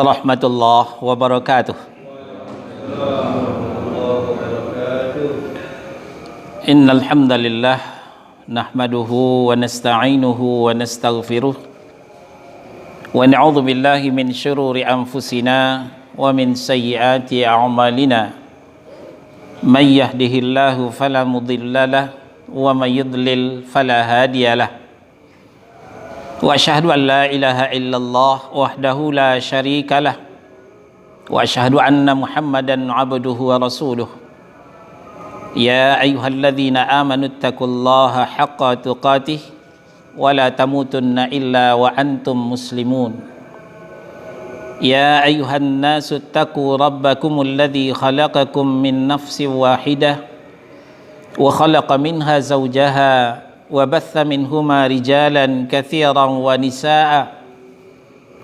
Rahmatullah wabarakatuh. Innal hamdalillah nahmaduhu wa nasta'inuhu wa nastaghfiruh wa na'udzu billahi min syururi anfusina wa min sayyiati a'malina. May yahdihillahu fala mudhillalah wa may yudlil fala hadiyalah. Wa asyhadu an la ilaha illallah wahdahu la syarika lah wa asyhadu anna Muhammadan abduhu wa rasuluh. Ya ayyuhalladzina amanu taqullaha haqqa tuqatih wa la tamutunna illa wa antum muslimun. Ya ayyuhan nasu taqu rabbakumul ladzi khalaqakum min nafsin wahidah wa khalaqa minha zawjaha wa batha minhuma rijalan katsiran wa nisaa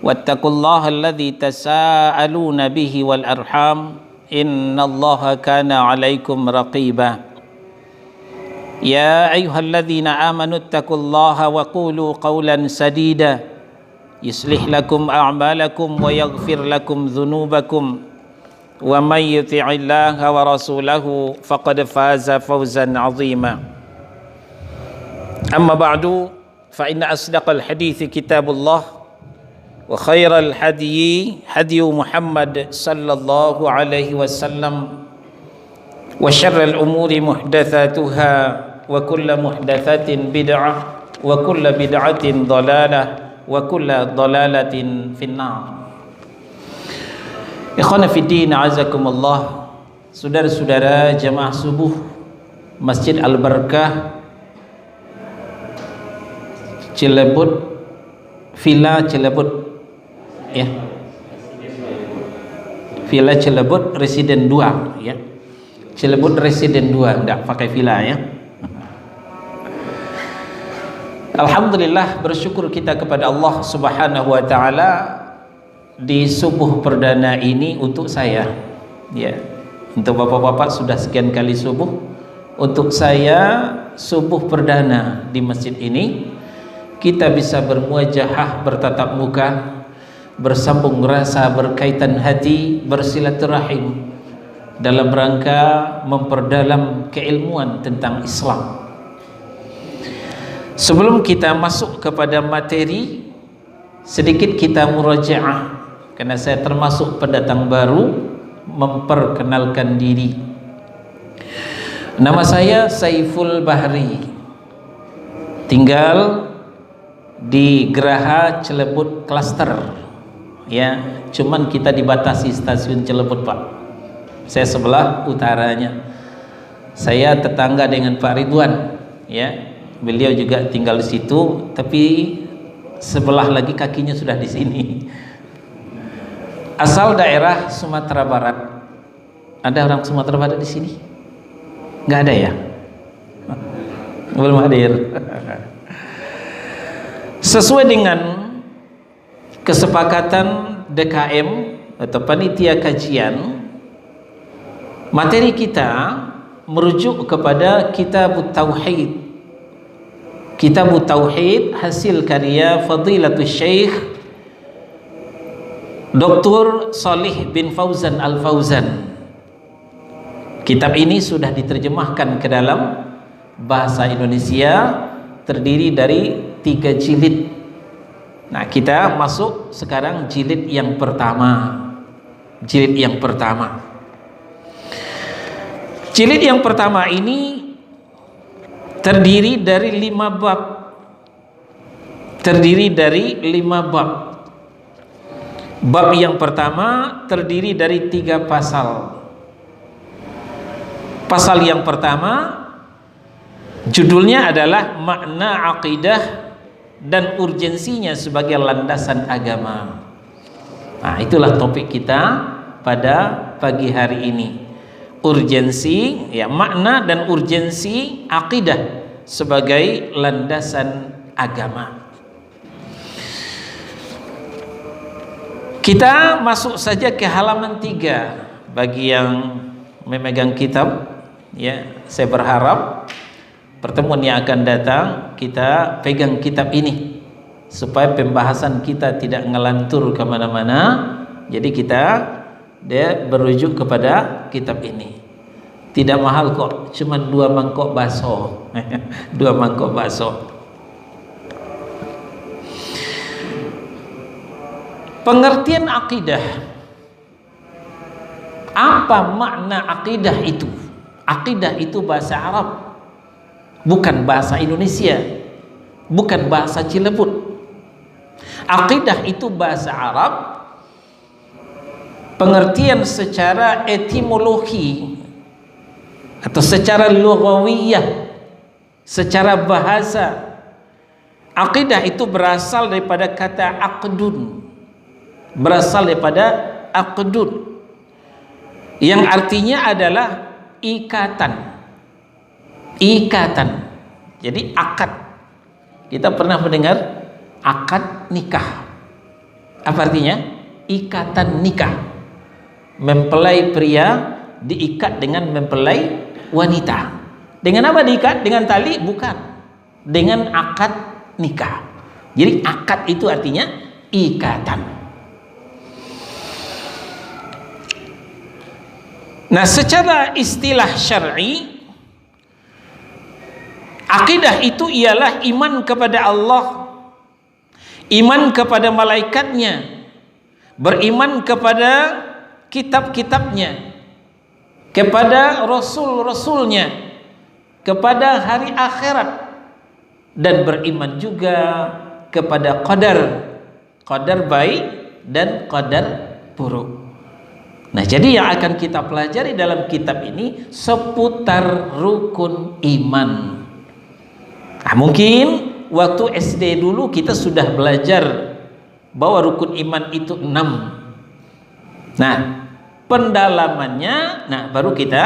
wattaqullaha alladzi tasaaluna bihi wal arham innallaha kana 'alaikum raqiba. Ya ayyuhalladzina amanu taqullaha wa qulu qawlan sadida yuslih lakum a'malakum wa yaghfir lakum dhunubakum wa may yuti'illaha wa rasulahu faqad faza fawzan 'azima. Amma ba'du, fa inna asdaqal hadithi kitabullah wa khairal hadyi hadyu Muhammad sallallahu alaihi wasallam wa syarral umuri muhdatsatuha wa kullu muhdatsatin bid'ah wa kullu bid'atin dhalalah wa kullu dhalalatin finnar. Ikhwana fid din, azakumullah. Saudara-saudara jamaah subuh Masjid Al-Barakah Cilebut, Villa Cilebut, ya, Villa Cilebut Residen 2, ya, Cilebut Residen 2, enggak pakai villa, ya. Alhamdulillah, bersyukur kita kepada Allah Subhanahu wa Ta'ala di subuh perdana ini untuk saya, ya. Untuk bapak-bapak sudah sekian kali subuh, untuk saya subuh perdana di masjid ini. Kita bisa bermuajahah, bertatap muka, bersambung rasa, berkaitan hati, bersilaturahim dalam rangka memperdalam keilmuan tentang Islam. Sebelum kita masuk kepada materi, sedikit kita murajaah, karena saya termasuk pendatang baru, memperkenalkan diri. Nama saya Saiful Bahri, tinggal di Geraha Cilebut Cluster, ya, cuman kita dibatasi stasiun Cilebut, Pak. Saya sebelah utaranya, saya tetangga dengan Pak Ridwan, ya, beliau juga tinggal di situ, tapi sebelah lagi kakinya sudah di sini. Asal daerah Sumatera Barat. Ada orang Sumatera Barat di sini? Nggak ada, ya? Belum hadir. Sesuai dengan kesepakatan DKM atau panitia kajian, materi kita merujuk kepada Kitabut Tauhid. Kitabut Tauhid hasil karya Fadilatul Syekh Dr. Shalih bin Fauzan Al-Fauzan. Kitab ini sudah diterjemahkan ke dalam bahasa Indonesia, terdiri dari 3 jilid. Nah, kita masuk sekarang jilid yang pertama. Jilid yang pertama. Jilid yang pertama ini terdiri dari 5 bab. Terdiri dari 5 bab. Bab yang pertama terdiri dari 3 pasal. Pasal yang pertama judulnya adalah makna akidah dan urgensinya sebagai landasan agama. Nah, itulah topik kita pada pagi hari ini. Urgensi, ya, makna dan urgensi akidah sebagai landasan agama. Kita masuk saja ke halaman 3 bagi yang memegang kitab, ya. Saya berharap pertemuan yang akan datang kita pegang kitab ini supaya pembahasan kita tidak ngelantur kemana-mana, Jadi kita berujuk kepada kitab ini. Tidak mahal kok, cuma 2 mangkok bakso. 2 mangkok bakso. Pengertian akidah. Apa makna akidah itu? Akidah itu bahasa Arab, bukan bahasa Indonesia, bukan bahasa Cilebut. Akidah itu bahasa Arab. Pengertian secara etimologi atau secara lughawiyah, secara bahasa, akidah itu berasal daripada kata aqdun, berasal daripada aqdun, yang artinya adalah ikatan. Ikatan. Jadi akad. Kita pernah mendengar akad nikah. Apa artinya? Ikatan nikah. Mempelai pria diikat dengan mempelai wanita. Dengan apa diikat? Dengan tali? Bukan. Dengan akad nikah. Jadi akad itu artinya ikatan. Nah, secara istilah syar'i, akidah itu ialah iman kepada Allah, iman kepada malaikatnya, beriman kepada kitab-kitabnya, kepada rasul-rasulnya, kepada hari akhirat, dan beriman juga kepada qadar, qadar baik dan qadar buruk. Nah, jadi yang akan kita pelajari dalam kitab ini seputar rukun iman. Nah, mungkin waktu SD dulu kita sudah belajar bahwa rukun iman itu 6. Nah, pendalamannya, nah baru kita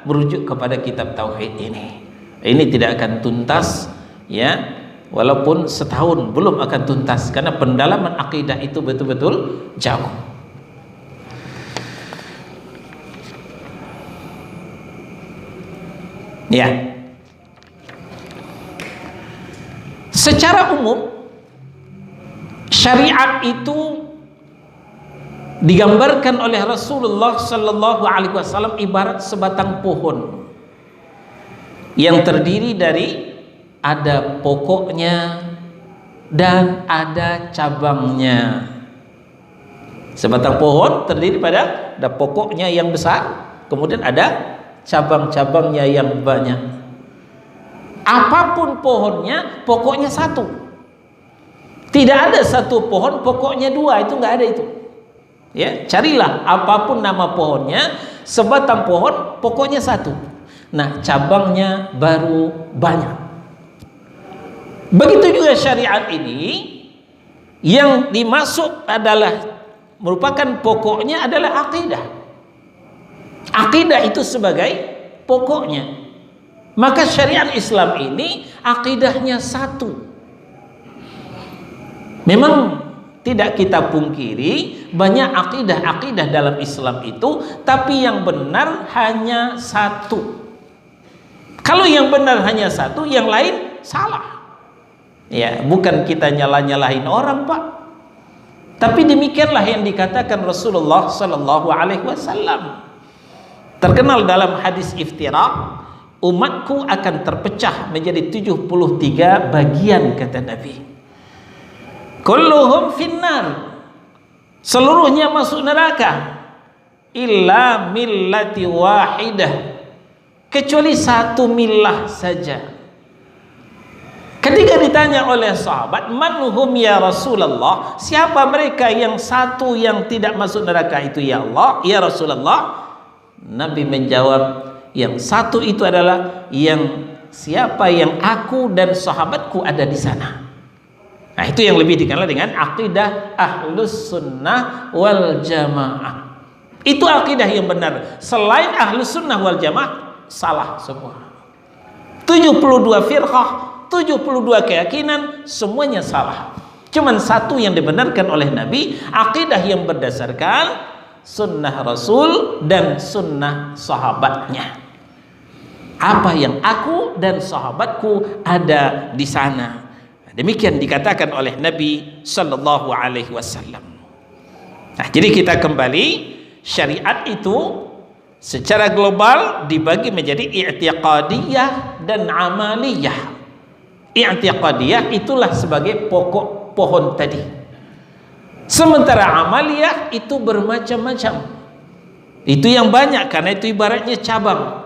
merujuk kepada kitab tauhid ini. Ini tidak akan tuntas, ya, walaupun setahun belum akan tuntas, karena pendalaman akidah itu betul-betul jauh. Ya, secara umum syariat itu digambarkan oleh Rasulullah Sallallahu Alaihi Wasallam ibarat sebatang pohon yang terdiri dari ada pokoknya dan ada cabangnya. Sebatang pohon terdiri pada ada pokoknya yang besar, kemudian ada cabang-cabangnya yang banyak. Apapun pohonnya, pokoknya satu. Tidak ada satu pohon pokoknya 2, itu nggak ada itu. Ya, carilah apapun nama pohonnya, sebatang pohon pokoknya satu. Nah, cabangnya baru banyak. Begitu juga syariat ini, yang dimasuk adalah merupakan pokoknya adalah akidah. Akidah itu sebagai pokoknya. Maka syariat Islam ini akidahnya satu. Memang tidak kita pungkiri banyak akidah-akidah dalam Islam itu, tapi yang benar hanya satu. Kalau yang benar hanya satu, yang lain salah. Ya, bukan kita nyalah-nyalahin orang, Pak. Tapi demikianlah yang dikatakan Rasulullah Sallallahu Alaihi Wasallam. Terkenal dalam hadis iftiraq, umatku akan terpecah menjadi 73 bagian, kata Nabi. Kulluhum finnar, seluruhnya masuk neraka, illa millati wahidah, kecuali satu millah saja. Ketika ditanya oleh sahabat, manhum ya Rasulullah, siapa mereka yang satu yang tidak masuk neraka itu ya Allah, ya Rasulullah? Nabi menjawab, yang satu itu adalah yang siapa yang aku dan sahabatku ada di sana. Nah, itu yang lebih dikenal dengan akidah ahlus sunnah wal jamaah. Itu akidah yang benar. Selain ahlus sunnah wal jamaah, salah semua. 72 firqah, 72 keyakinan, semuanya salah. Cuman satu yang dibenarkan oleh Nabi, akidah yang berdasarkan sunnah Rasul dan sunnah sahabatnya. Apa yang aku dan sahabatku ada di sana. Demikian dikatakan oleh Nabi Sallallahu Alaihi Wasallam. Nah, jadi kita kembali, syariat itu secara global dibagi menjadi i'tiqadiyah dan amaliyah. I'tiqadiyah itulah sebagai pokok pohon tadi. Sementara amaliyah itu bermacam-macam. Itu yang banyak, karena itu ibaratnya cabang.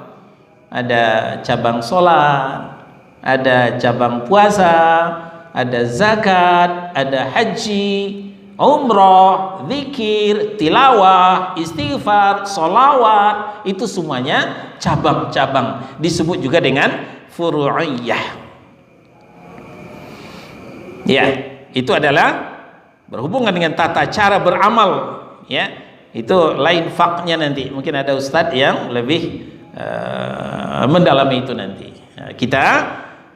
Ada cabang sholat, ada cabang puasa, ada zakat, ada haji, umrah, zikir, tilawah, istighfar, solawat. Itu semuanya cabang-cabang, disebut juga dengan furu'iyah. Ya, itu adalah berhubungan dengan tata cara beramal. Ya, itu lain faknya nanti. Mungkin ada ustadz yang lebih mendalami itu nanti. Kita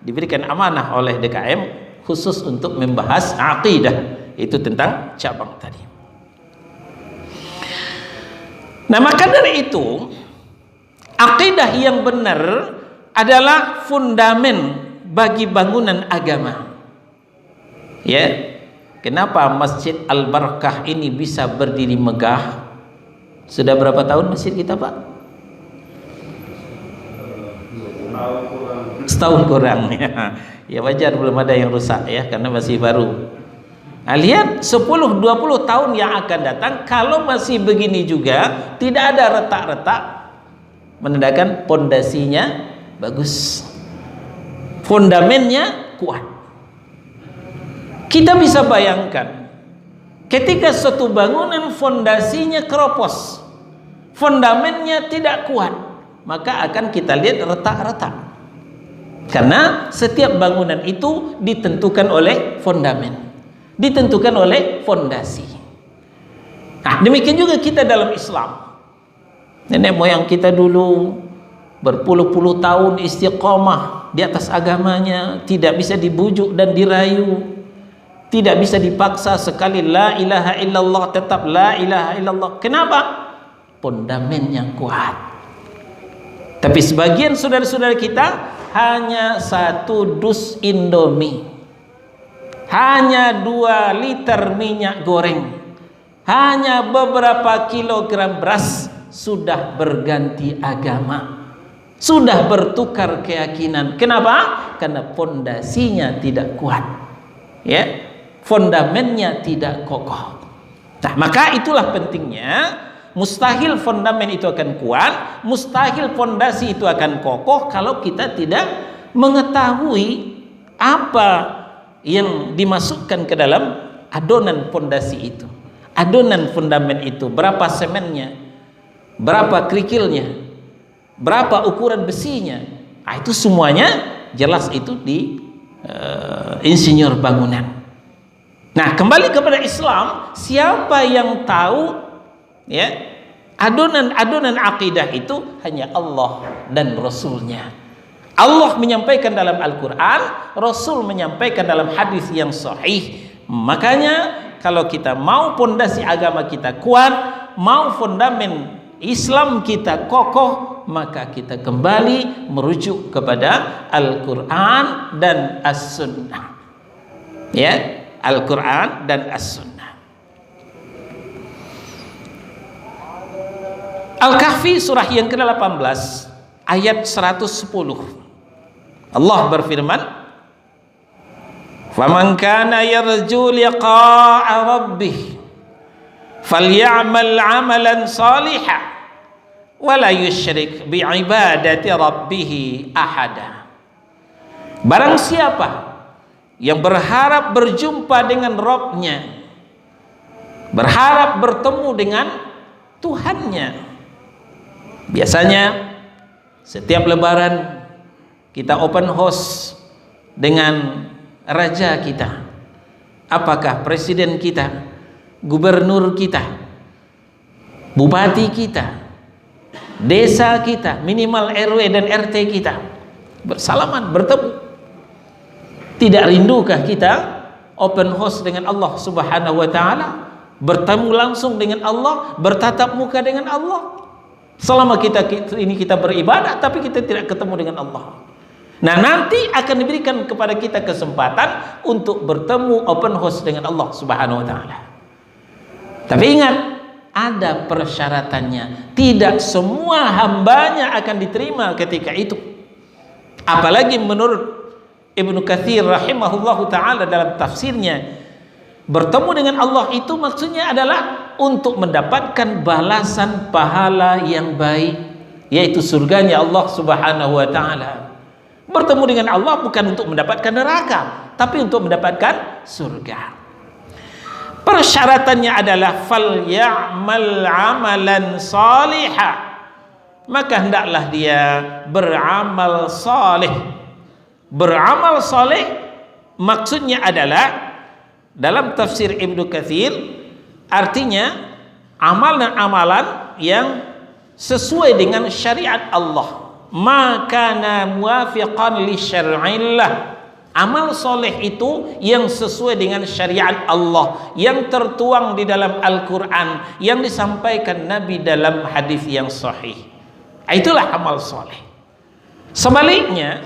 diberikan amanah oleh DKM khusus untuk membahas aqidah, itu tentang cabang tadi. Nah, maka dari itu aqidah yang benar adalah fundamen bagi bangunan agama. Ya, kenapa Masjid Al-Barakah ini bisa berdiri megah? Sudah berapa tahun masjid kita, Pak? Setahun kurang ya. Ya wajar belum ada yang rusak ya, karena masih baru. Nah, lihat 10-20 tahun yang akan datang, kalau masih begini juga, tidak ada retak-retak, menandakan pondasinya bagus, fondamennya kuat. Kita bisa bayangkan, ketika suatu bangunan fondasinya keropos, fondamennya tidak kuat, maka akan kita lihat retak-retak. Karena setiap bangunan itu ditentukan oleh fondamen, ditentukan oleh fondasi. Nah, demikian juga kita dalam Islam. Nenek moyang kita dulu berpuluh-puluh tahun istiqomah di atas agamanya, tidak bisa dibujuk dan dirayu, tidak bisa dipaksa. Sekali la ilaha illallah tetap la ilaha illallah. Kenapa? Fondamennya kuat. Tapi sebagian saudara-saudara kita hanya 1 dus Indomie, hanya 2 liter minyak goreng, hanya beberapa kilogram beras, sudah berganti agama, sudah bertukar keyakinan. Kenapa? Karena fondasinya tidak kuat, ya, fondamennya tidak kokoh. Nah, maka itulah pentingnya. Mustahil fondamen itu akan kuat, mustahil fondasi itu akan kokoh kalau kita tidak mengetahui apa yang dimasukkan ke dalam adonan fondasi itu, adonan fondamen itu. Berapa semennya, berapa kerikilnya, berapa ukuran besinya. Nah, itu semuanya jelas itu di insinyur bangunan. Nah, kembali kepada Islam, siapa yang tahu, ya, adonan-adonan akidah itu hanya Allah dan Rasulnya. Allah menyampaikan dalam Al-Quran, Rasul menyampaikan dalam hadis yang sahih. Makanya kalau kita mau fondasi agama kita kuat, mau fondamen Islam kita kokoh, maka kita kembali merujuk kepada Al-Quran dan As-Sunnah. Ya, Al-Quran dan As-Sunnah. Al-Kahfi surah yang ke-18 ayat 110. Allah berfirman, "Faman kana yarju liqa'a rabbih falyamal 'amalan salihan wa la yusyrik bi'ibadati rabbih ahada." Barang siapa yang berharap berjumpa dengan Rabb-nya, berharap bertemu dengan Tuhannya. Biasanya setiap lebaran kita open house dengan raja kita. Apakah presiden kita, gubernur kita, bupati kita, desa kita, minimal RW dan RT kita, bersalaman, bertemu. Tidak rindukah kita open house dengan Allah Subhanahu wa ta'ala, bertemu langsung dengan Allah, bertatap muka dengan Allah? Selama kita beribadah tapi kita tidak ketemu dengan Allah. Nah, nanti akan diberikan kepada kita kesempatan untuk bertemu open house dengan Allah Subhanahu wa ta'ala. Tapi ingat, ada persyaratannya. Tidak semua hambanya akan diterima ketika itu. Apalagi menurut Ibnu Katsir rahimahullahu ta'ala dalam tafsirnya, bertemu dengan Allah itu maksudnya adalah untuk mendapatkan balasan pahala yang baik, yaitu surganya Allah subhanahu wa ta'ala. Bertemu dengan Allah bukan untuk mendapatkan neraka, tapi untuk mendapatkan surga. Persyaratannya adalah fal ya'mal amalan salihah, maka hendaklah dia beramal saleh. Beramal saleh maksudnya adalah dalam tafsir Ibnu Katsir artinya amalan-amalan yang sesuai dengan syariat Allah, maka muwafiqan li syar'illah. Amal soleh itu yang sesuai dengan syariat Allah, yang tertuang di dalam Al-Quran, yang disampaikan Nabi dalam hadis yang sahih. Itulah amal soleh. Sebaliknya,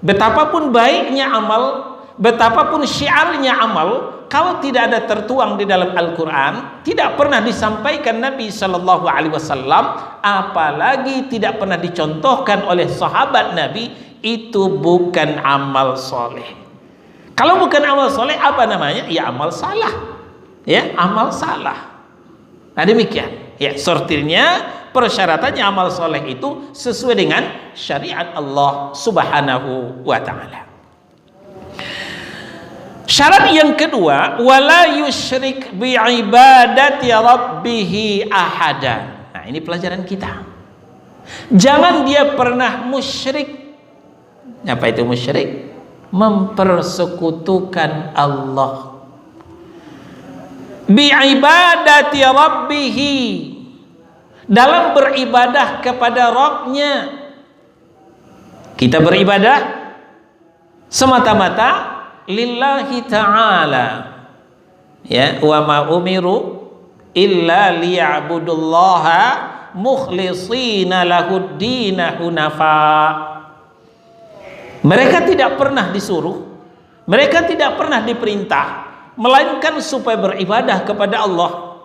betapapun baiknya amal, betapapun syiarnya amal, kalau tidak ada tertuang di dalam Al-Quran, tidak pernah disampaikan Nabi Sallallahu Alaihi Wasallam, apalagi tidak pernah dicontohkan oleh sahabat Nabi, itu bukan amal soleh. Kalau bukan amal soleh, apa namanya? Ya amal salah. Ya, amal salah. Nah demikian. Ya, sortirnya, persyaratannya amal soleh itu sesuai dengan syariat Allah Subhanahu wa Ta'ala. Syarat yang kedua, wala yusyrik bi ibadati rabbih ahada. Nah, ini pelajaran kita. Jangan dia pernah musyrik. Apa itu musyrik? Mempersekutukan Allah. Bi ibadati rabbih, dalam beribadah kepada Rabb-Nya. Kita beribadah semata-mata lillahi ta'ala, ya, wa ma umiru illa liya'budullaha mukhlishina lahud-dina hunafa. Mereka tidak pernah disuruh, mereka tidak pernah diperintah, melainkan supaya beribadah kepada Allah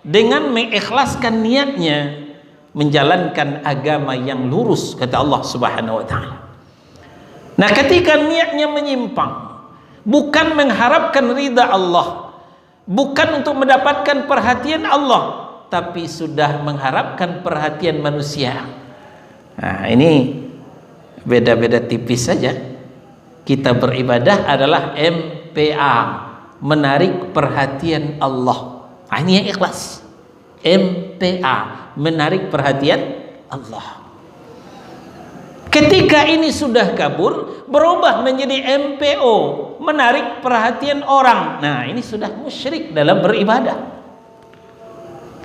dengan mengikhlaskan niatnya, menjalankan agama yang lurus, kata Allah Subhanahu wa Ta'ala. Nah, ketika niatnya menyimpang, bukan mengharapkan ridha Allah, bukan untuk mendapatkan perhatian Allah, tapi sudah mengharapkan perhatian manusia. Nah, ini beda-beda tipis saja. Kita beribadah adalah MPA, menarik perhatian Allah. Nah, ini yang ikhlas. MPA, menarik perhatian Allah. Ketika ini sudah kabur, berubah menjadi MPO, menarik perhatian orang. Nah, ini sudah musyrik dalam beribadah.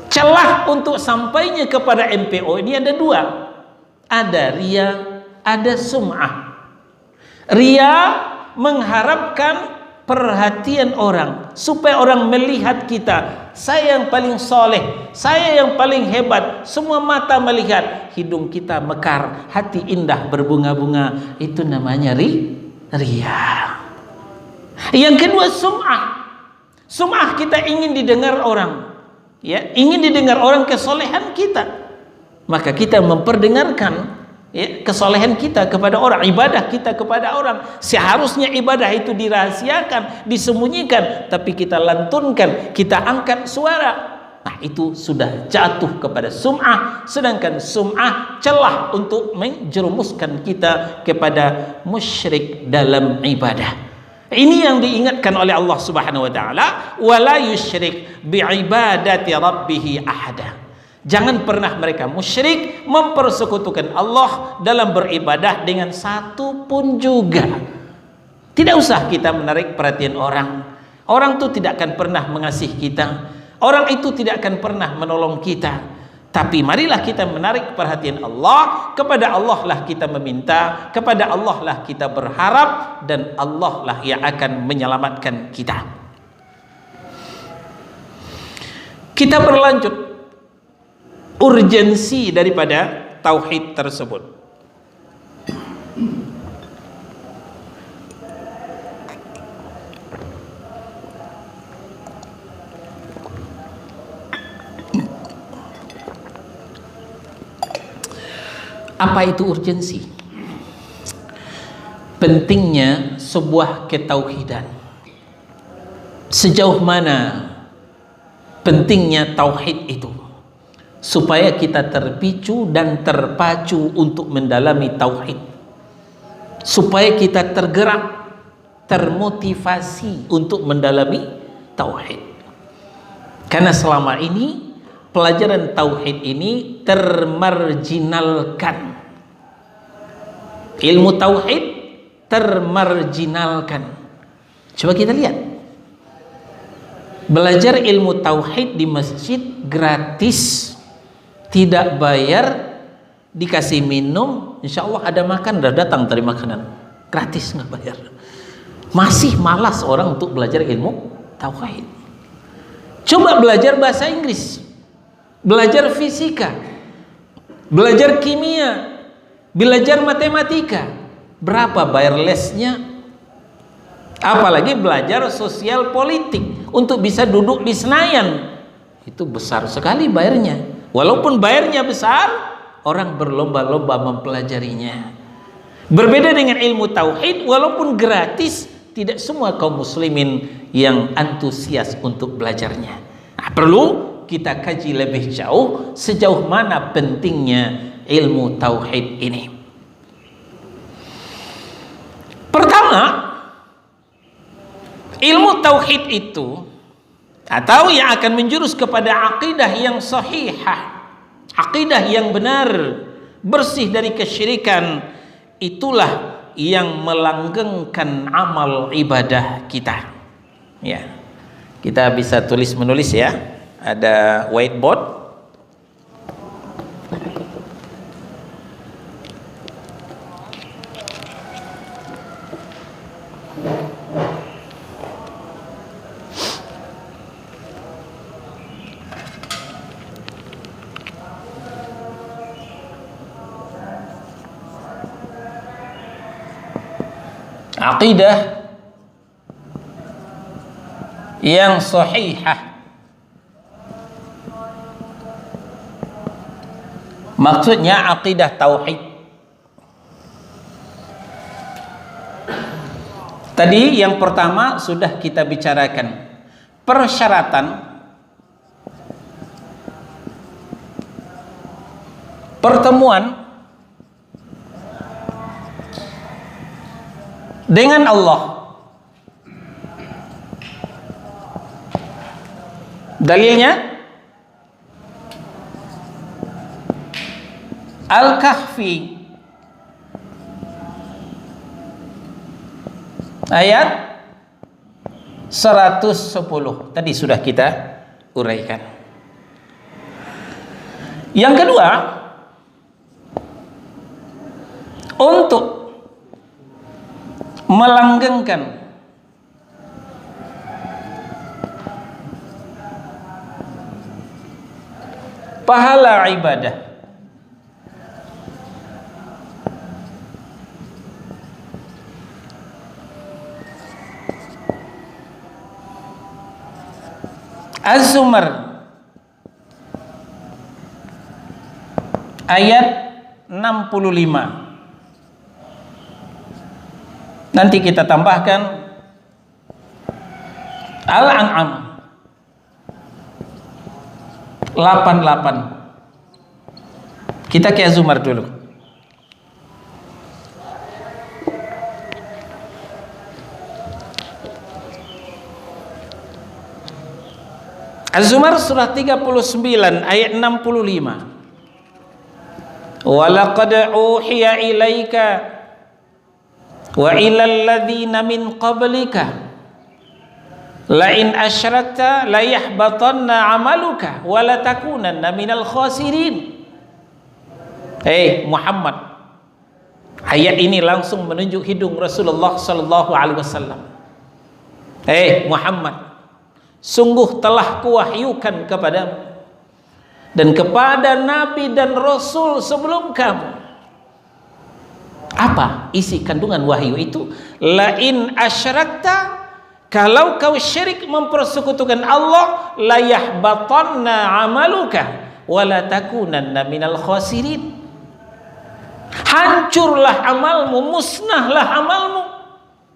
Celah untuk sampainya kepada MPO ini ada dua. Ada riya, ada sum'ah. Riya mengharapkan perhatian orang, supaya orang melihat kita, saya yang paling soleh, saya yang paling hebat, semua mata melihat, hidung kita mekar, hati indah berbunga-bunga. Itu namanya riya. Yang kedua sum'ah. Sum'ah, kita ingin didengar orang, ya, ingin didengar orang kesolehan kita, maka kita memperdengarkan, ya, kesolehan kita kepada orang, ibadah kita kepada orang. Seharusnya ibadah itu dirahasiakan, disembunyikan, tapi kita lantunkan, kita angkat suara. Nah, itu sudah jatuh kepada sum'ah. Sedangkan sum'ah celah untuk menjerumuskan kita kepada musyrik dalam ibadah. Ini yang diingatkan oleh Allah Subhanahu wa Ta'ala, wala yusyrik bi ibadati rabbih ahada. Jangan pernah mereka musyrik, mempersekutukan Allah dalam beribadah dengan satu pun juga. Tidak usah kita menarik perhatian orang. Orang itu tidak akan pernah mengasihi kita. Orang itu tidak akan pernah menolong kita. Tapi marilah kita menarik perhatian Allah. Kepada Allah lah kita meminta, kepada Allah lah kita berharap, dan Allah lah yang akan menyelamatkan kita. Kita berlanjut urgensi daripada tauhid tersebut. Apa itu urgensi? Pentingnya sebuah ketauhidan. Sejauh mana pentingnya tauhid itu, supaya kita terpicu dan terpacu untuk mendalami tauhid, supaya kita tergerak, termotivasi untuk mendalami tauhid. Karena selama ini pelajaran tauhid ini termarginalkan. Ilmu tauhid termarginalkan. Coba kita lihat, belajar ilmu tauhid di masjid gratis, tidak bayar, dikasih minum, insya Allah ada makan, udah datang tadi makanan, gratis nggak bayar. Masih malas orang untuk belajar ilmu tauhid. Coba belajar bahasa Inggris, belajar fisika, belajar kimia, belajar matematika, berapa bayar lesnya? Apalagi belajar sosial politik untuk bisa duduk di Senayan, itu besar sekali bayarnya. Walaupun bayarnya besar, orang berlomba-lomba mempelajarinya. Berbeda dengan ilmu tauhid, walaupun gratis, tidak semua kaum muslimin yang antusias untuk belajarnya. Nah, perlu kita kaji lebih jauh sejauh mana pentingnya ilmu tauhid ini. Pertama, ilmu tauhid itu, atau yang akan menjurus kepada akidah yang sahihah, akidah yang benar, bersih dari kesyirikan, itulah yang melanggengkan amal ibadah kita. Ya, kita bisa tulis menulis ya, ada whiteboard. Aqidah yang sahihah, maksudnya aqidah tauhid. Tadi yang pertama sudah kita bicarakan, persyaratan pertemuan dengan Allah. Dalilnya Al-Kahfi ayat 110. Tadi sudah kita uraikan. Yang kedua, untuk melanggengkan pahala ibadah, Az-Zumar ayat 65. Nanti kita tambahkan Al-An'am 88. Kita ke Az-Zumar dulu. Az-Zumar surah 39 ayat 65. Wa laqad uhiya ilaika wa ilal ladzina min qablika la in asyrakta la yahbatanna amaluka wa la takunanna minal khasirin. Hei Muhammad, ayat ini langsung menunjuk hidung Rasulullah sallallahu alaihi wasallam. Hei Muhammad, sungguh telah kuwahyukan kepadamu dan kepada nabi dan rasul sebelum kamu. Apa isi kandungan wahyu itu? La in asyrakta, kalau kau syirik mempersekutukan Allah, la yahbatanna amaluka wa la takunanna minal khasirin. hancurlah amalmu, musnahlah amalmu.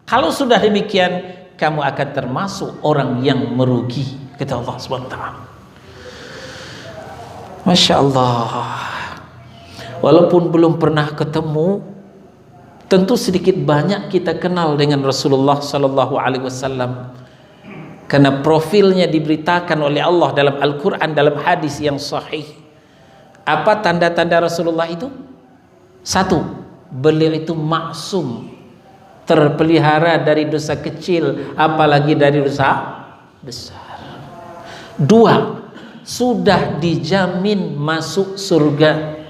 Kalau sudah demikian, kamu akan termasuk orang yang merugi, kata Allah Subhanahu wa taala. Masya Allah. Walaupun belum pernah ketemu, tentu sedikit banyak kita kenal dengan Rasulullah sallallahu alaihi wasallam. Karena profilnya diberitakan oleh Allah dalam Al-Quran, dalam hadis yang sahih. Apa tanda-tanda Rasulullah itu? Satu, beliau itu maksum, terpelihara dari dosa kecil, apalagi dari dosa besar. Dua, sudah dijamin masuk surga.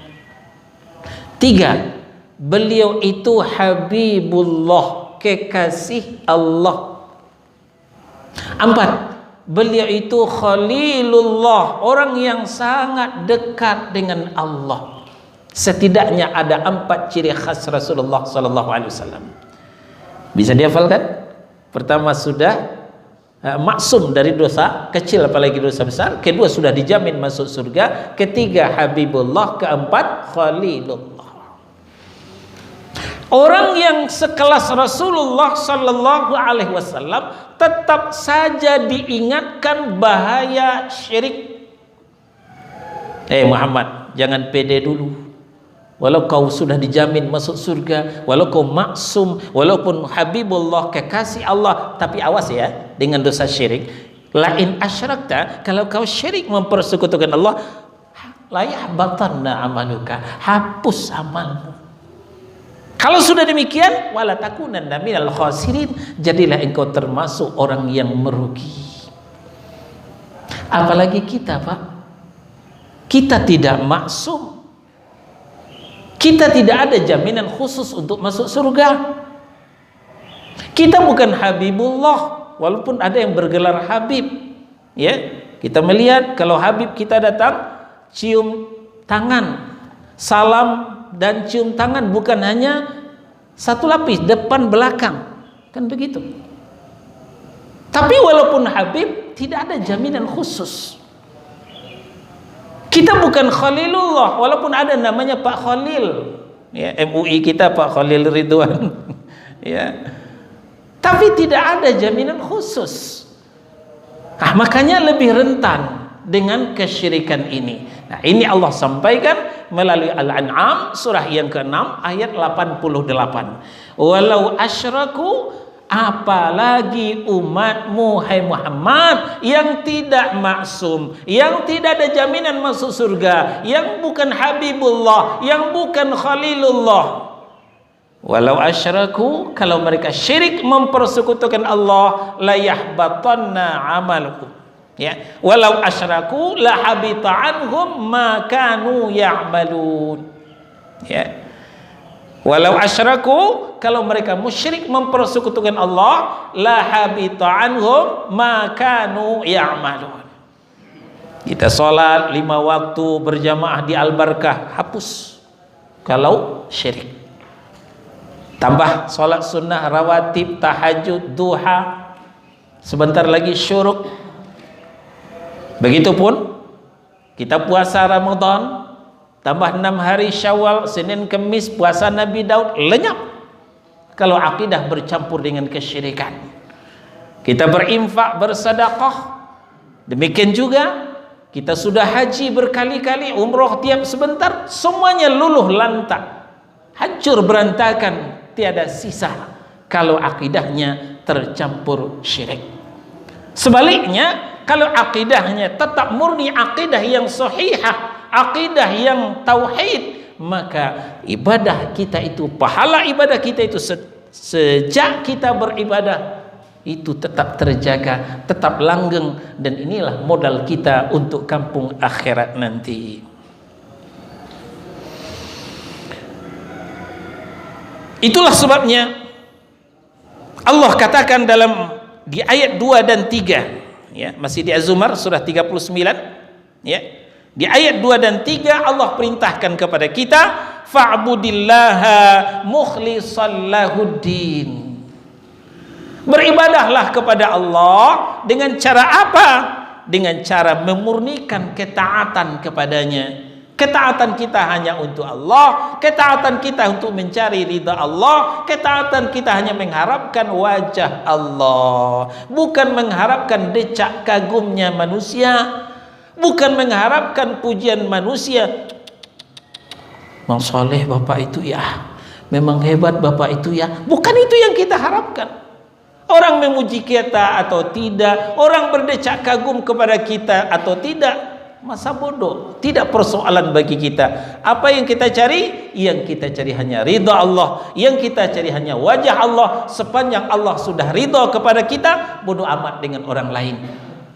Tiga, beliau itu Habibullah, kekasih Allah. Empat, beliau itu Khalilullah, orang yang sangat dekat dengan Allah. Setidaknya ada 4 ciri khas Rasulullah sallallahu alaihi wasallam. Bisa dihafalkan? Pertama, sudah maksum dari dosa kecil apalagi dosa besar. Kedua, sudah dijamin masuk surga. Ketiga, Habibullah. Keempat, Khalilullah. Orang yang sekelas Rasulullah sallallahu alaihi wasallam tetap saja diingatkan bahaya syirik. Muhammad, jangan pede dulu. Walau kau sudah dijamin masuk surga, walau kau maksum, walaupun Habibullah, kekasih Allah, tapi awas ya dengan dosa syirik. Lain asyrakta, kalau kau syirik mempersekutukan Allah, la yahbatanna amaluka, hapus amalmu. Kalau sudah demikian, wala takunanna minal khasirin, jadilah engkau termasuk orang yang merugi. Apalagi kita, Pak, kita tidak maksum. Kita tidak ada jaminan khusus untuk masuk surga. Kita bukan Habibullah, walaupun ada yang bergelar Habib. Ya, kita melihat kalau Habib kita datang, cium tangan, salam dan cium tangan, bukan hanya satu lapis, depan belakang, kan begitu. Tapi walaupun Habib, tidak ada jaminan khusus. Kita bukan Khalilullah, walaupun ada namanya Pak Khalil, ya, MUI kita Pak Khalil Ridwan, ya. Tapi tidak ada jaminan khusus. Nah, makanya lebih rentan dengan kesyirikan ini. Nah, ini Allah sampaikan melalui Al-An'am surah yang ke-6 ayat 88. Walau asyraku, apalagi umatmu hai Muhammad yang tidak maksum, yang tidak ada jaminan masuk surga, yang bukan Habibullah, yang bukan Khalilullah. Walau asyraku, kalau mereka syirik mempersekutukan Allah, la yahbatanna amalukum. Ya, walau asyraku la habita anhum ma kanu ya'malun. Ya. Walau asyraku, kalau mereka musyrik mempersekutukan Allah, la habita anhum ma kanu ya'malun. Kita sholat 5 waktu berjamaah di Al-Barkah, hapus kalau syirik. Tambah sholat sunnah, rawatib, tahajud, duha, sebentar lagi syuruk. Begitupun kita puasa Ramadan, tambah 6 hari Syawal, Senin, Kemis, puasa Nabi Daud, lenyap kalau akidah bercampur dengan kesyirikan. Kita berinfak, bersedekah, demikian juga kita sudah haji berkali-kali, umroh tiap sebentar, semuanya luluh lantak, hancur berantakan, tiada sisa kalau akidahnya tercampur syirik. Sebaliknya, kalau akidahnya tetap murni akidah yang sahihah, akidah yang tauhid, maka ibadah kita itu, pahala ibadah kita itu sejak kita beribadah itu tetap terjaga, tetap langgeng, dan inilah modal kita untuk kampung akhirat nanti. Itulah sebabnya Allah katakan di ayat 2 dan 3, ya, masih di Az-Zumar surah 39, ya. Di ayat 2 dan 3 Allah perintahkan kepada kita, fa'budillaha mukhlishan lahuddin. Beribadahlah kepada Allah dengan cara apa? Dengan cara memurnikan ketaatan kepadanya. Ketaatan kita hanya untuk Allah, ketaatan kita untuk mencari ridha Allah, ketaatan kita hanya mengharapkan wajah Allah, bukan mengharapkan decak kagumnya manusia, bukan mengharapkan pujian manusia. Mang Soleh bapak itu ya, memang hebat bapak itu ya. Bukan itu yang kita harapkan. Orang memuji kita atau tidak, orang berdecak kagum kepada kita atau tidak, masa bodoh, tidak persoalan bagi kita. Apa yang kita cari? Yang kita cari hanya ridha Allah, yang kita cari hanya wajah Allah. Sepanjang Allah sudah ridha kepada kita, bodoh amat dengan orang lain.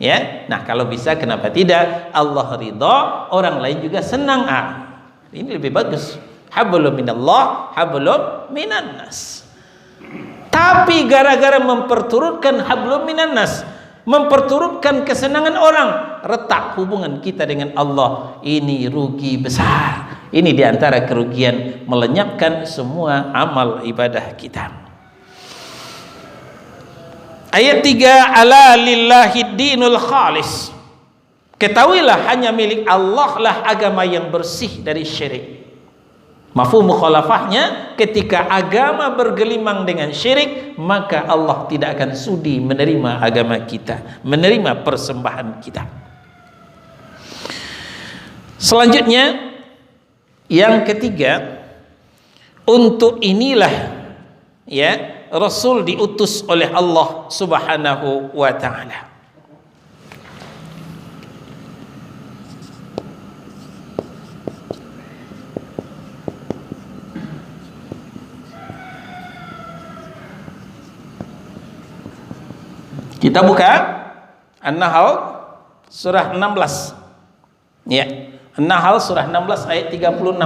Ya, nah kalau bisa kenapa tidak? Allah ridha, orang lain juga senang. Ini lebih bagus. Hablum minallah, hablum minan nas. Tapi gara-gara memperturutkan hablum minan nas, memperturutkan kesenangan orang, retak hubungan kita dengan Allah. Ini rugi besar. Ini diantara kerugian, melenyapkan semua amal ibadah kita. Ayat 3, ala lillahi dinul khalis. Ketahuilah hanya milik Allah lah agama yang bersih dari syirik. Mafhum mukhalafahnya, ketika agama bergelimang dengan syirik, maka Allah tidak akan sudi menerima agama kita, menerima persembahan kita. Selanjutnya, yang ketiga, untuk inilah ya Rasul diutus oleh Allah Subhanahu wa ta'ala. Kita buka An-Nahl surah 16. Ya, An-Nahl surah 16 ayat 36.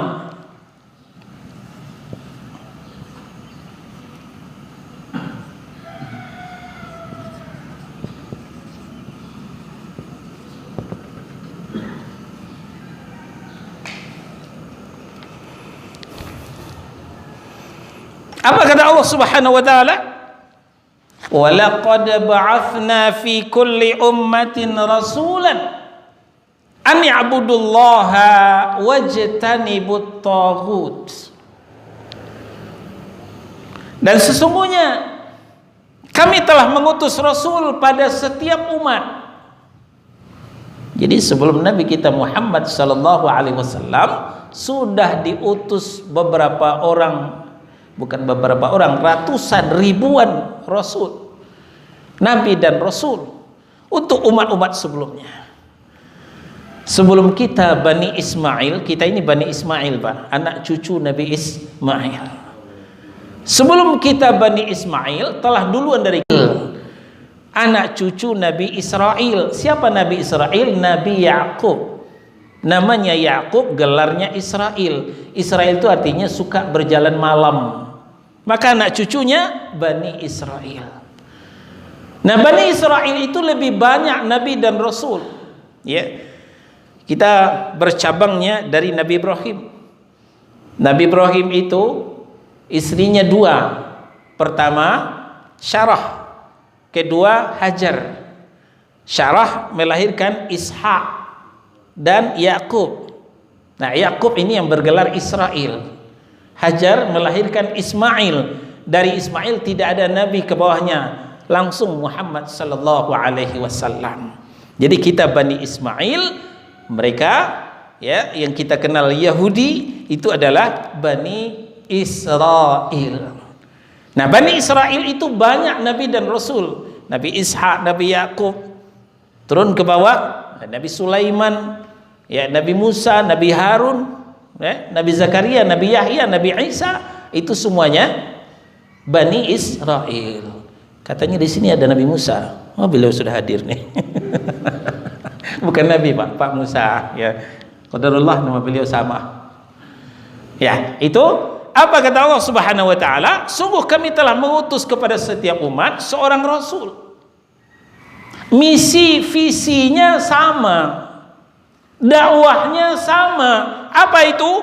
Apa kata Allah Subhanahu wa taala? وَلَقَدْ بَعَثْنَا فِي كُلِّ أُمَّةٍ رَسُولًا أَنْ يَعْبُدُوا اللَّهَ وَاجْتَنِبُوا الطَّاغُوتَ. Dan sesungguhnya kami telah mengutus Rasul pada setiap umat. Jadi sebelum Nabi kita Muhammad sallallahu alaihi wasallam sudah diutus beberapa orang, bukan beberapa orang, ratusan ribuan Rasul, Nabi dan Rasul untuk umat-umat sebelumnya. Sebelum kita Bani Ismail, kita ini Bani Ismail Pak, anak cucu Nabi Ismail. Sebelum kita Bani Ismail, telah duluan dari kita anak cucu Nabi Israel. Siapa Nabi Israel? Nabi Yakub. Namanya Yakub, gelarnya Israel. Israel itu artinya suka berjalan malam. Maka anak cucunya Bani Israel. Nah, Bani Israel itu lebih banyak Nabi dan Rasul. Ya, kita bercabangnya dari Nabi Ibrahim. Nabi Ibrahim itu istrinya dua. Pertama Syarah, kedua Hajar. Syarah melahirkan Ishak dan Yakub. Nah, Yakub ini yang bergelar Israel. Hajar melahirkan Ismail. Dari Ismail tidak ada nabi ke bawahnya, langsung Muhammad sallallahu alaihi wasallam. Jadi kita Bani Ismail, mereka ya yang kita kenal Yahudi itu adalah Bani Israel. Nah, Bani Israel itu banyak nabi dan rasul. Nabi Ishak, Nabi Yakub, turun ke bawah Nabi Sulaiman, ya Nabi Musa, Nabi Harun, Nabi Zakaria, Nabi Yahya, Nabi Isa, itu semuanya Bani Israel. Katanya di sini ada Nabi Musa. Oh, beliau sudah hadir nih. Bukan Nabi Pak Musa. Ya, qadarullah nama beliau sama. Ya, itu apa kata Allah Subhanahu Wa Taala? Sungguh kami telah mengutus kepada setiap umat seorang Rasul. Misi visinya sama. Dakwahnya sama. Apa itu?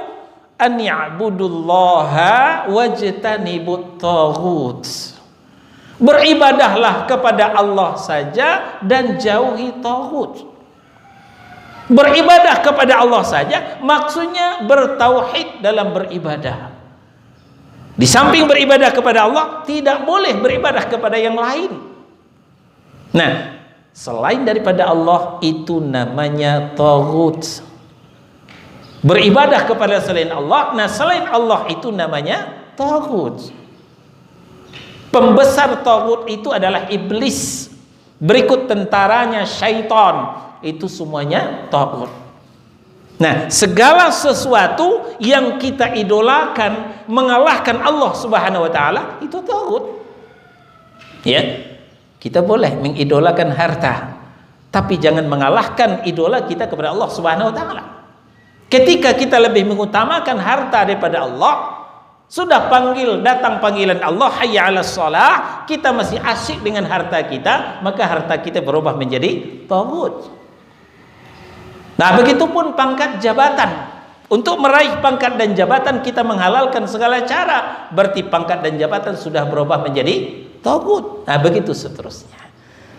An ya'budullaha wajtanibut taghut. Beribadahlah kepada Allah saja dan jauhi taghut. Beribadah kepada Allah saja maksudnya bertauhid dalam beribadah. Di samping beribadah kepada Allah, tidak boleh beribadah kepada yang lain. Nah, selain daripada Allah itu namanya taghut. Beribadah kepada selain Allah, nah selain Allah itu namanya taghut. Pembesar taghut itu adalah iblis. Berikut tentaranya syaitan. Itu semuanya taghut. Nah, segala sesuatu yang kita idolakan mengalahkan Allah Subhanahu wa taala itu taghut. Ya. Kita boleh mengidolakan harta, tapi jangan mengalahkan idola kita kepada Allah Subhanahu wa taala. Ketika kita lebih mengutamakan harta daripada Allah, sudah datang panggilan Allah hayya 'alas shalah, kita masih asyik dengan harta kita, maka harta kita berubah menjadi taghut. Nah, begitupun pangkat jabatan. Untuk meraih pangkat dan jabatan kita menghalalkan segala cara, berarti pangkat dan jabatan sudah berubah menjadi taghut. Nah, begitu seterusnya.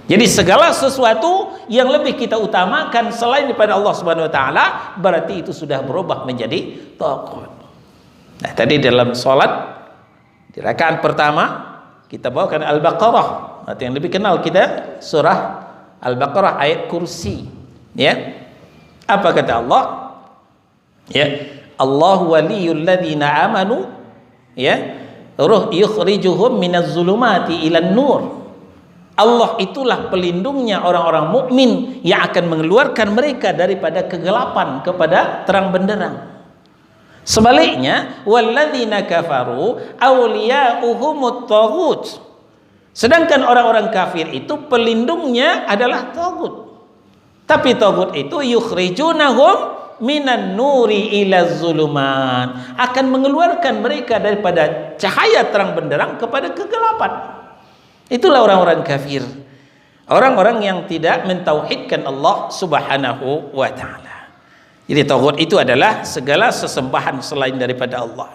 Jadi segala sesuatu yang lebih kita utamakan selain daripada Allah Subhanahu wa taala, berarti itu sudah berubah menjadi taghut. Nah, tadi dalam salat di rakaat pertama kita bawakan Al-Baqarah, atau yang lebih kenal kita surah Al-Baqarah ayat kursi, ya. Apa kata Allah? Ya, Allahu waliyul ladzina amanu, ya, yukhrijuhum minaz zulumati ilan nur. Allah itulah pelindungnya orang-orang mukmin yang akan mengeluarkan mereka daripada kegelapan kepada terang benderang. Sebaliknya, walladzina kafaru awliya'uhumut taghut. Sedangkan orang-orang kafir itu pelindungnya adalah taghut. Tapi taghut itu yukhrijunahum minan nuri ila zuluman, akan mengeluarkan mereka daripada cahaya terang benderang kepada kegelapan. Itulah orang-orang kafir, orang-orang yang tidak mentauhidkan Allah Subhanahu wa taala. Jadi taghut itu adalah segala sesembahan selain daripada Allah.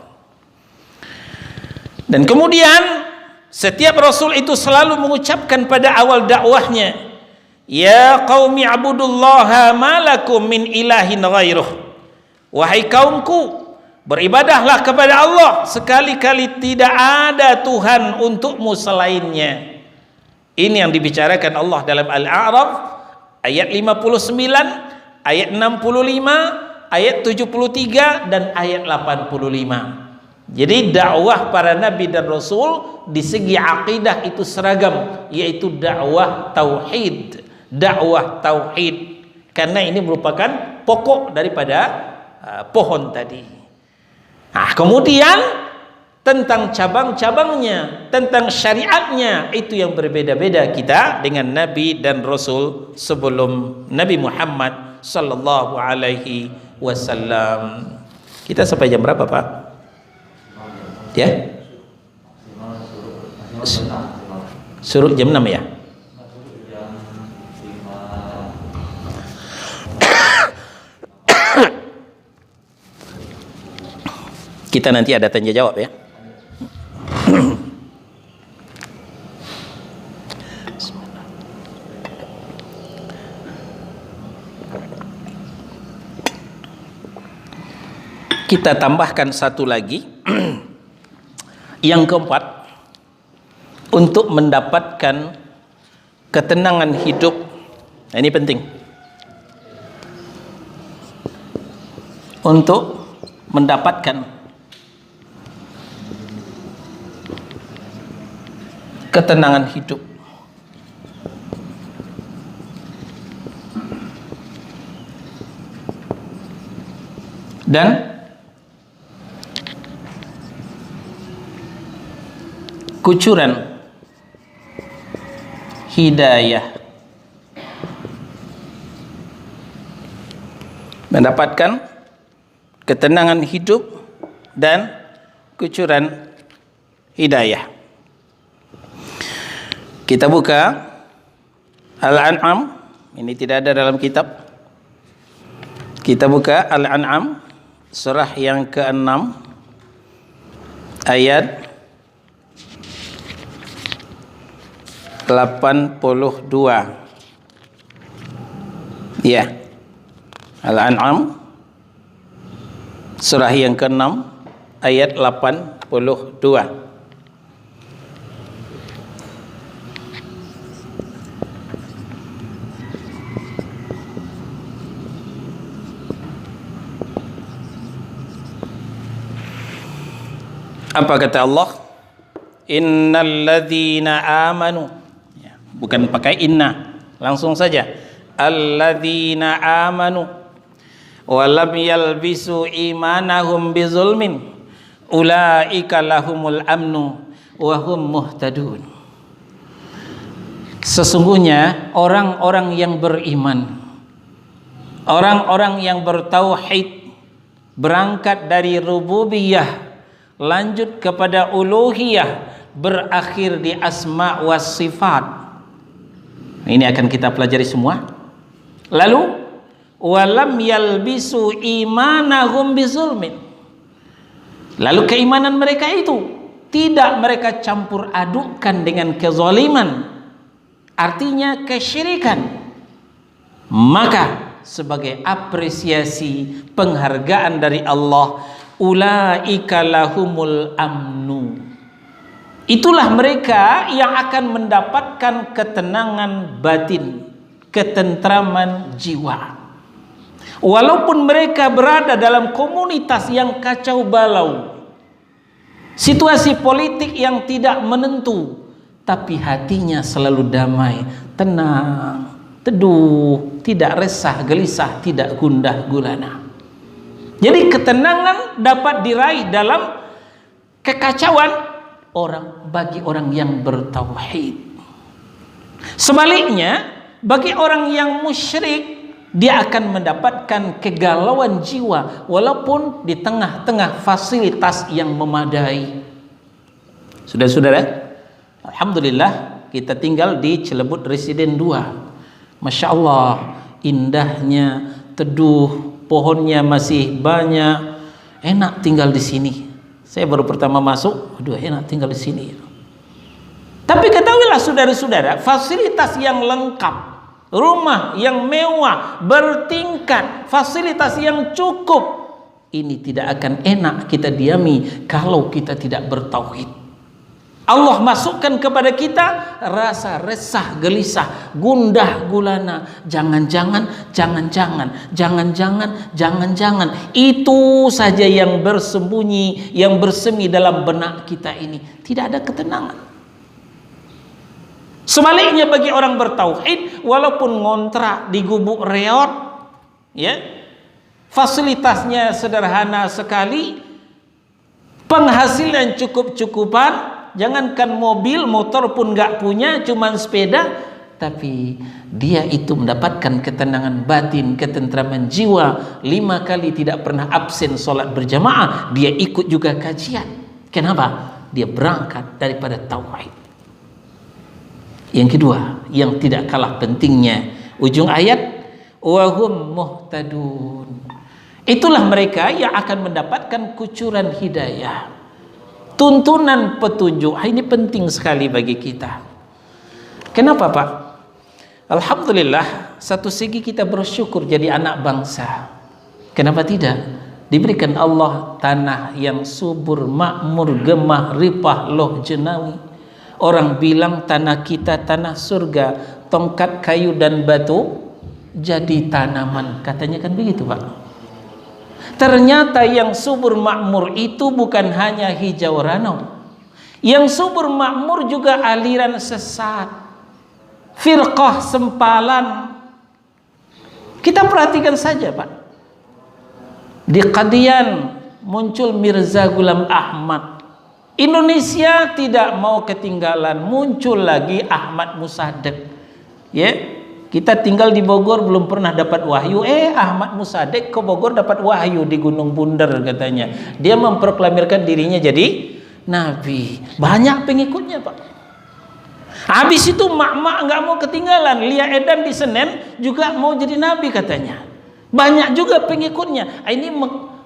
Dan kemudian setiap rasul itu selalu mengucapkan pada awal dakwahnya, ya qaumi abudullaha malakum min ilahin ghairuh. Wahai kaumku, beribadahlah kepada Allah, sekali-kali tidak ada Tuhan untukmu selainnya. Ini yang dibicarakan Allah dalam Al-A'raf ayat 59, ayat 65, ayat 73 dan ayat 85. Jadi dakwah para nabi dan rasul di segi akidah itu seragam, yaitu dakwah tauhid. Dakwah tauhid, karena ini merupakan pokok daripada pohon tadi. Nah, kemudian tentang cabang-cabangnya, tentang syariatnya, itu yang berbeda-beda kita dengan nabi dan rasul sebelum Nabi Muhammad sallallahu alaihi wasallam. Kita sampai jam berapa, Pak? Ya? Suruh jam 6 ya? Kita nanti ada tanya jawab ya. Kita tambahkan satu lagi yang keempat, untuk mendapatkan ketenangan hidup. Nah, ini penting. Untuk mendapatkan ketenangan hidup, dan kucuran hidayah, mendapatkan ketenangan hidup dan kucuran hidayah. Kita buka Al-An'am, ini tidak ada dalam kitab. Kita buka Al-An'am surah yang ke-6 ayat 82. Ya. Al-An'am surah yang ke-6 ayat 82. Apa kata Allah? Innal ladzina amanu. Ya, bukan pakai inna, langsung saja. Alladzina amanu wa lam yalbisu imanahum bizulmin ulaika lahumul amnu wa hum muhtadun. Sesungguhnya orang-orang yang beriman, orang-orang yang bertauhid, berangkat dari rububiyah lanjut kepada uluhiyah, berakhir di asma was sifat. Ini akan kita pelajari semua. Lalu walam yalbisu imanahum bizulmin. Lalu keimanan mereka itu tidak mereka campur adukkan dengan kezaliman, artinya kesyirikan. Maka sebagai apresiasi penghargaan dari Allah, ulaika lahumul amnu. Itulah mereka yang akan mendapatkan ketenangan batin, ketentraman jiwa. Walaupun mereka berada dalam komunitas yang kacau balau, situasi politik yang tidak menentu, tapi hatinya selalu damai, tenang, teduh, tidak resah, gelisah, tidak gundah gulana. Jadi ketenangan dapat diraih dalam kekacauan bagi orang yang bertauhid. Sebaliknya, bagi orang yang musyrik, dia akan mendapatkan kegalauan jiwa walaupun di tengah-tengah fasilitas yang memadai. Saudara-saudara, alhamdulillah kita tinggal di Cilebut Residen 2. Masya Allah, indahnya, teduh, pohonnya masih banyak, enak tinggal di sini. Saya baru pertama masuk, aduh enak tinggal di sini. Tapi ketahuilah saudara-saudara, fasilitas yang lengkap, rumah yang mewah, bertingkat, fasilitas yang cukup, ini tidak akan enak kita diami kalau kita tidak bertauhid. Allah masukkan kepada kita rasa resah, gelisah, gundah gulana. Jangan-jangan itu saja yang bersembunyi, yang bersemi dalam benak kita ini. Tidak ada ketenangan. Sebaliknya bagi orang bertauhid, walaupun ngontrak di gubuk reot, ya, fasilitasnya sederhana sekali, penghasilan cukup-cukupan, jangankan mobil, motor pun nggak punya, cuman sepeda, tapi dia itu mendapatkan ketenangan batin, ketentraman jiwa. 5 kali tidak pernah absen sholat berjamaah, dia ikut juga kajian. Kenapa? Dia berangkat daripada tauhid. Yang kedua, yang tidak kalah pentingnya, ujung ayat, wahum muhtadun. Itulah mereka yang akan mendapatkan kucuran hidayah, tuntunan petunjuk. Ini penting sekali bagi kita. Kenapa Pak? Alhamdulillah, satu segi kita bersyukur jadi anak bangsa. Kenapa tidak? Diberikan Allah tanah yang subur, makmur, gemah, ripah, loh jenawi. Orang bilang tanah kita tanah surga, tongkat kayu dan batu jadi tanaman. Katanya kan begitu Pak. Ternyata yang subur makmur itu bukan hanya hijau ranau. Yang subur makmur juga aliran sesat, firqah sempalan. Kita perhatikan saja Pak. Di Qadian muncul Mirza Ghulam Ahmad. Indonesia tidak mau ketinggalan, muncul lagi Ahmad Musaddiq. Ya, kita tinggal di Bogor belum pernah dapat wahyu. Ahmad Musaddiq ke Bogor dapat wahyu di Gunung Bunder katanya. Dia memproklamirkan dirinya jadi nabi. Banyak pengikutnya Pak. Habis itu mak-mak nggak mau ketinggalan. Lia Edan di Senen juga mau jadi nabi katanya. Banyak juga pengikutnya. Ini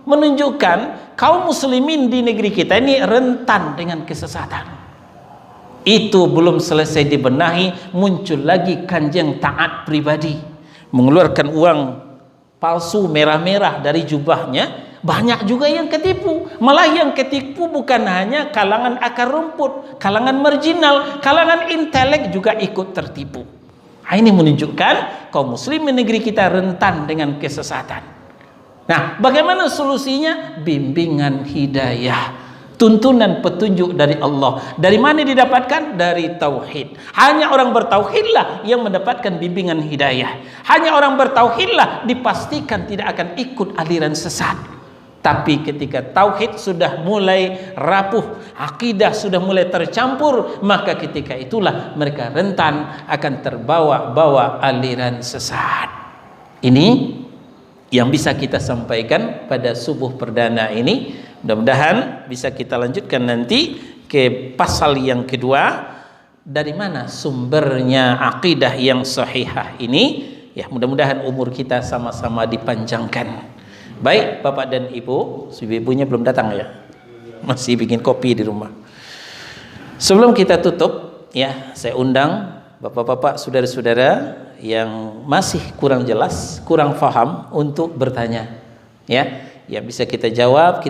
menunjukkan kaum muslimin di negeri kita ini rentan dengan kesesatan. Itu belum selesai dibenahi, muncul lagi Kanjeng taat pribadi, mengeluarkan uang palsu merah-merah dari jubahnya, banyak juga yang ketipu. Malah yang ketipu bukan hanya kalangan akar rumput, kalangan marginal, kalangan intelek juga ikut tertipu. Nah, ini menunjukkan kaum muslimin negeri kita rentan dengan kesesatan. Nah, bagaimana solusinya? Bimbingan hidayah, tuntunan petunjuk dari Allah. Dari mana didapatkan? Dari tauhid. Hanya orang bertauhidlah yang mendapatkan bimbingan hidayah. Hanya orang bertauhidlah dipastikan tidak akan ikut aliran sesat. Tapi ketika tauhid sudah mulai rapuh, akidah sudah mulai tercampur, maka ketika itulah mereka rentan akan terbawa-bawa aliran sesat. Ini yang bisa kita sampaikan pada subuh perdana ini. Mudah-mudahan bisa kita lanjutkan nanti ke pasal yang kedua. Dari mana sumbernya akidah yang sahihah ini? Ya, mudah-mudahan umur kita sama-sama dipanjangkan. Baik Bapak dan Ibu, ibunya belum datang ya, masih bikin kopi di rumah. Sebelum kita tutup, ya saya undang Bapak-bapak, saudara-saudara yang masih kurang jelas, kurang faham untuk bertanya. Ya, yang bisa kita jawab,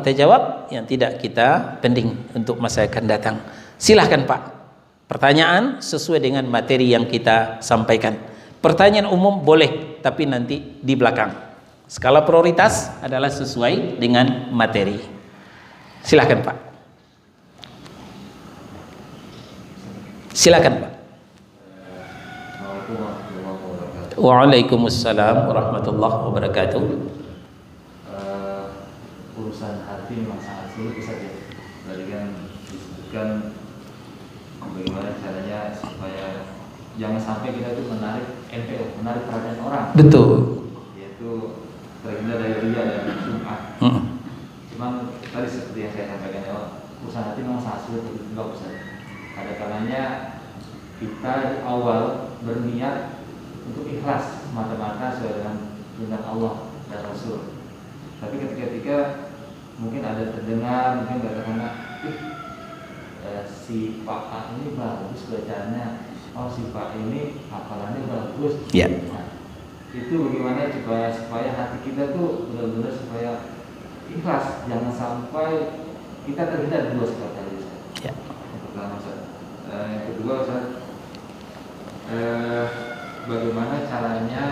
yang tidak kita pending untuk masa akan datang. Silahkan Pak, pertanyaan sesuai dengan materi yang kita sampaikan. Pertanyaan umum boleh, tapi nanti di belakang. Skala prioritas adalah sesuai dengan materi. Silakan Pak. Silakan Pak. Waalaikumsalam warahmatullahi wabarakatuh. Urusan hati memang sangat sulit saja. Tadi kan disebutkan bagaimana caranya supaya jangan sampai kita itu menarik MPO, menarik perhatian orang. Betul. Yaitu terhindar dari riya dan sum'ah. Cuman tadi seperti yang saya sampaikan, urusan hati memang sangat sulit untuk dibuat besar. Ada kalanya kita di awal berniat untuk ikhlas mata-mata sesuai dengan Allah dan Rasul. Tapi ketika mungkin ada terdengar, mungkin katakanlah si Pak A ini bagus bacanya, oh si Pak ini hafalannya bagus. Yeah. Nah, itu bagaimana supaya hati kita tuh benar-benar supaya ikhlas, jangan sampai kita terhindar dua seperti tadi. Ya. Yang pertama, yang kedua, bagaimana caranya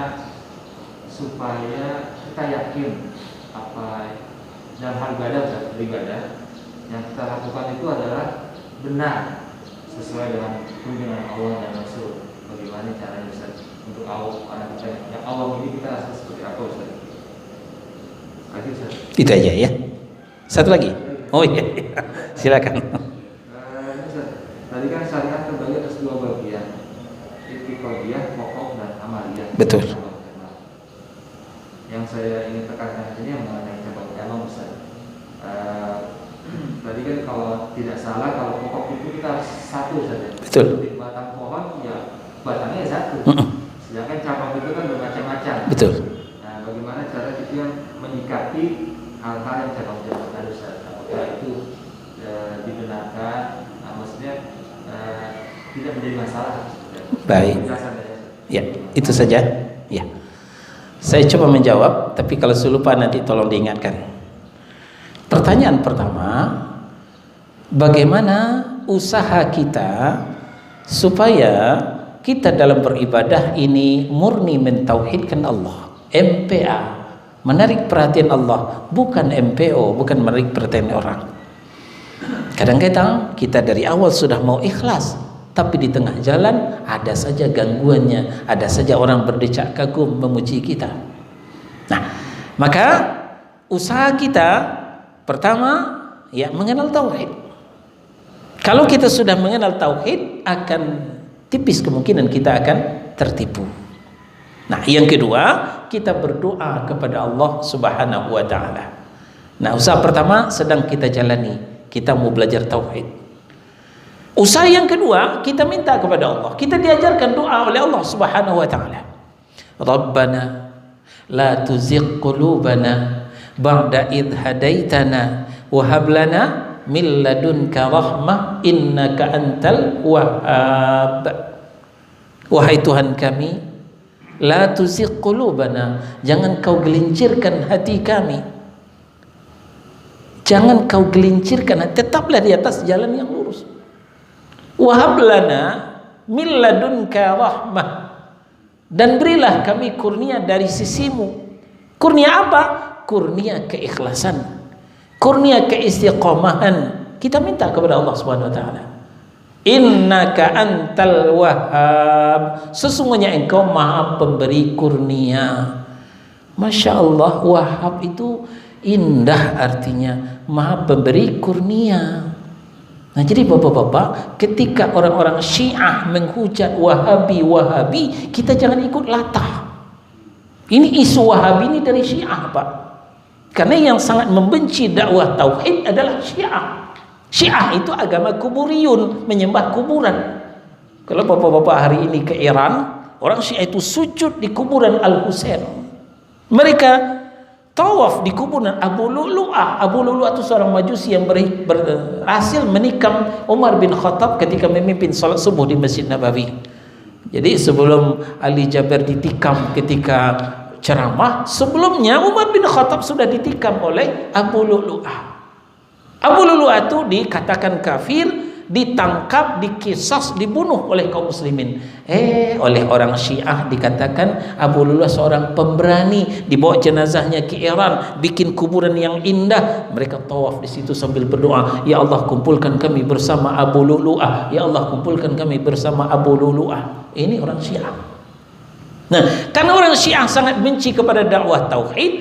supaya kita yakin apa dalam hal beribadah yang kita lakukan itu adalah benar sesuai dengan tuntunan Allah dan Rasul. Bagaimana caranya Ustaz? Untuk anak kita yang awam ini kita rasa seperti apa Ustaz? Lagi Ustaz. Itu aja ya. Satu lagi. Oh iya. Silakan. Ustaz, tadi kan syariat terbagi atas dua bagian. Itikadiyah, pokok dan amaliyah. Betul. Yang saya ingin tekankan di sini mengenai cabang-cabang Ustaz. Tadi kan kalau tidak salah kalau pokok itu kita satu saja. Betul. Di batang pohon ya batangnya satu. Sedangkan cabang itu kan bermacam-macam. Betul. Nah, bagaimana cara kita menyikapi hal-hal yang cabang-cabang tadi Ustaz? Apakah itu dibenarkan? Nah, maksudnya tidak menjadi masalah. Baik. Ya, itu saja. Ya. Saya coba menjawab, tapi kalau saya lupa nanti tolong diingatkan. Pertanyaan pertama, bagaimana usaha kita supaya kita dalam beribadah ini murni mentauhidkan Allah, MPA, menarik perhatian Allah, bukan MPO, bukan menarik perhatian orang. Kadang-kadang kita dari awal sudah mau ikhlas, tapi di tengah jalan ada saja gangguannya, ada saja orang berdecak kagum memuji kita. Nah, maka usaha kita pertama ya mengenal tauhid. Kalau kita sudah mengenal tauhid, akan tipis kemungkinan kita akan tertipu. Nah, yang kedua, kita berdoa kepada Allah Subhanahu wa taala. Nah, usaha pertama sedang kita jalani, kita mau belajar tauhid. Usaha yang kedua, kita minta kepada Allah. Kita diajarkan doa oleh Allah Subhanahu wa taala. Rabbana la tuzigh qulubana ba'da idh hadaitana wa hab lana min ladunka rahmah innaka antal wahhab. Wahai Tuhan kami, La tuzigh qulubana, jangan kau gelincirkan hati kami. Jangan kau gelincirkan, tetaplah di atas jalan yang lurus. Wahab lana min ladunka rahmah, dan berilah kami kurnia dari sisimu. Kurnia apa? Kurnia keikhlasan, kurnia keistiqomahan. Kita minta kepada Allah Subhanahu wa taala. Innaka antal wahhab, sesungguhnya engkau maha pemberi kurnia. Masya Allah, wahhab itu indah artinya, maha pemberi kurnia. Nah jadi bapak-bapak, ketika orang-orang Syiah menghujat Wahabi, kita jangan ikut latah. Ini isu Wahabi ini dari Syiah, Pak. Karena yang sangat membenci dakwah tauhid adalah Syiah. Syiah itu agama kuburiyun, menyembah kuburan. Kalau bapak-bapak hari ini ke Iran, orang Syiah itu sujud di kuburan Al-Husain. Mereka tawaf di kuburan Abu Lu'lu'ah. Abu Lu'lu'ah itu seorang majusi yang berhasil menikam Umar bin Khattab ketika memimpin salat subuh di Masjid Nabawi. Jadi sebelum Ali Jaber ditikam ketika ceramah, sebelumnya Umar bin Khattab sudah ditikam oleh Abu Lu'lu'ah. Abu Lu'lu'ah itu dikatakan kafir, ditangkap, dikisas, dibunuh oleh kaum muslimin. Oleh orang Syiah dikatakan Abu Lu'lu'ah seorang pemberani, dibawa jenazahnya ke Iran, bikin kuburan yang indah. Mereka tawaf di situ sambil berdoa, ya Allah kumpulkan kami bersama Abu Lu'lu'ah, ya Allah kumpulkan kami bersama Abu Lu'lu'ah. Ini orang Syiah. Nah, karena orang Syiah sangat benci kepada dakwah tauhid,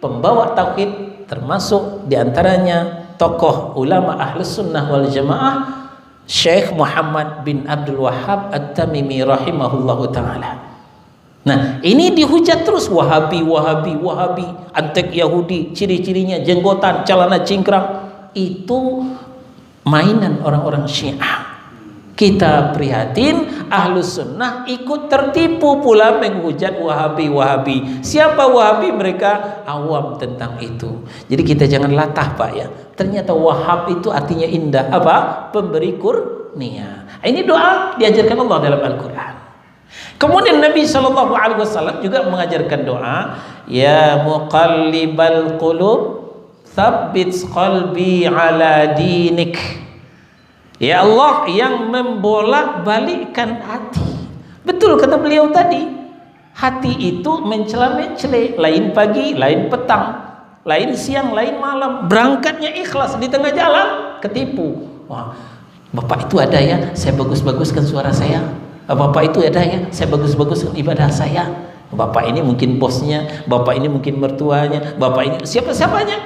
pembawa tauhid termasuk diantaranya tokoh ulama Ahlus Sunnah wal Jamaah Syekh Muhammad bin Abdul Wahhab At-Tamimi rahimahullahu ta'ala. Nah ini dihujat terus, Wahabi, antek Yahudi, ciri-cirinya jenggotan, celana cingkrang. Itu mainan orang-orang Syiah. Kita prihatin, Ahlus Sunnah ikut tertipu pula menghujat Wahabi. Siapa Wahabi? Mereka awam tentang itu. Jadi kita jangan latah, Pak, ya. Ternyata Wahhab itu artinya indah. Apa? Pemberi kurnia. Ini doa diajarkan Allah dalam Al-Quran. Kemudian Nabi SAW juga mengajarkan doa, ya muqallibal qulub tsabbit qalbi ala dinik. Ya Allah yang membolak-balikkan hati. Betul kata beliau tadi, hati itu mencela-mencela, lain pagi, lain petang, lain siang, lain malam. Berangkatnya ikhlas, di tengah jalan ketipu. Wah, Bapak itu ada ya, saya bagus-baguskan suara saya. Bapak itu ada ya, saya bagus-baguskan ibadah saya. Bapak ini mungkin bosnya, Bapak ini mungkin mertuanya, Bapak ini siapa-siapanya.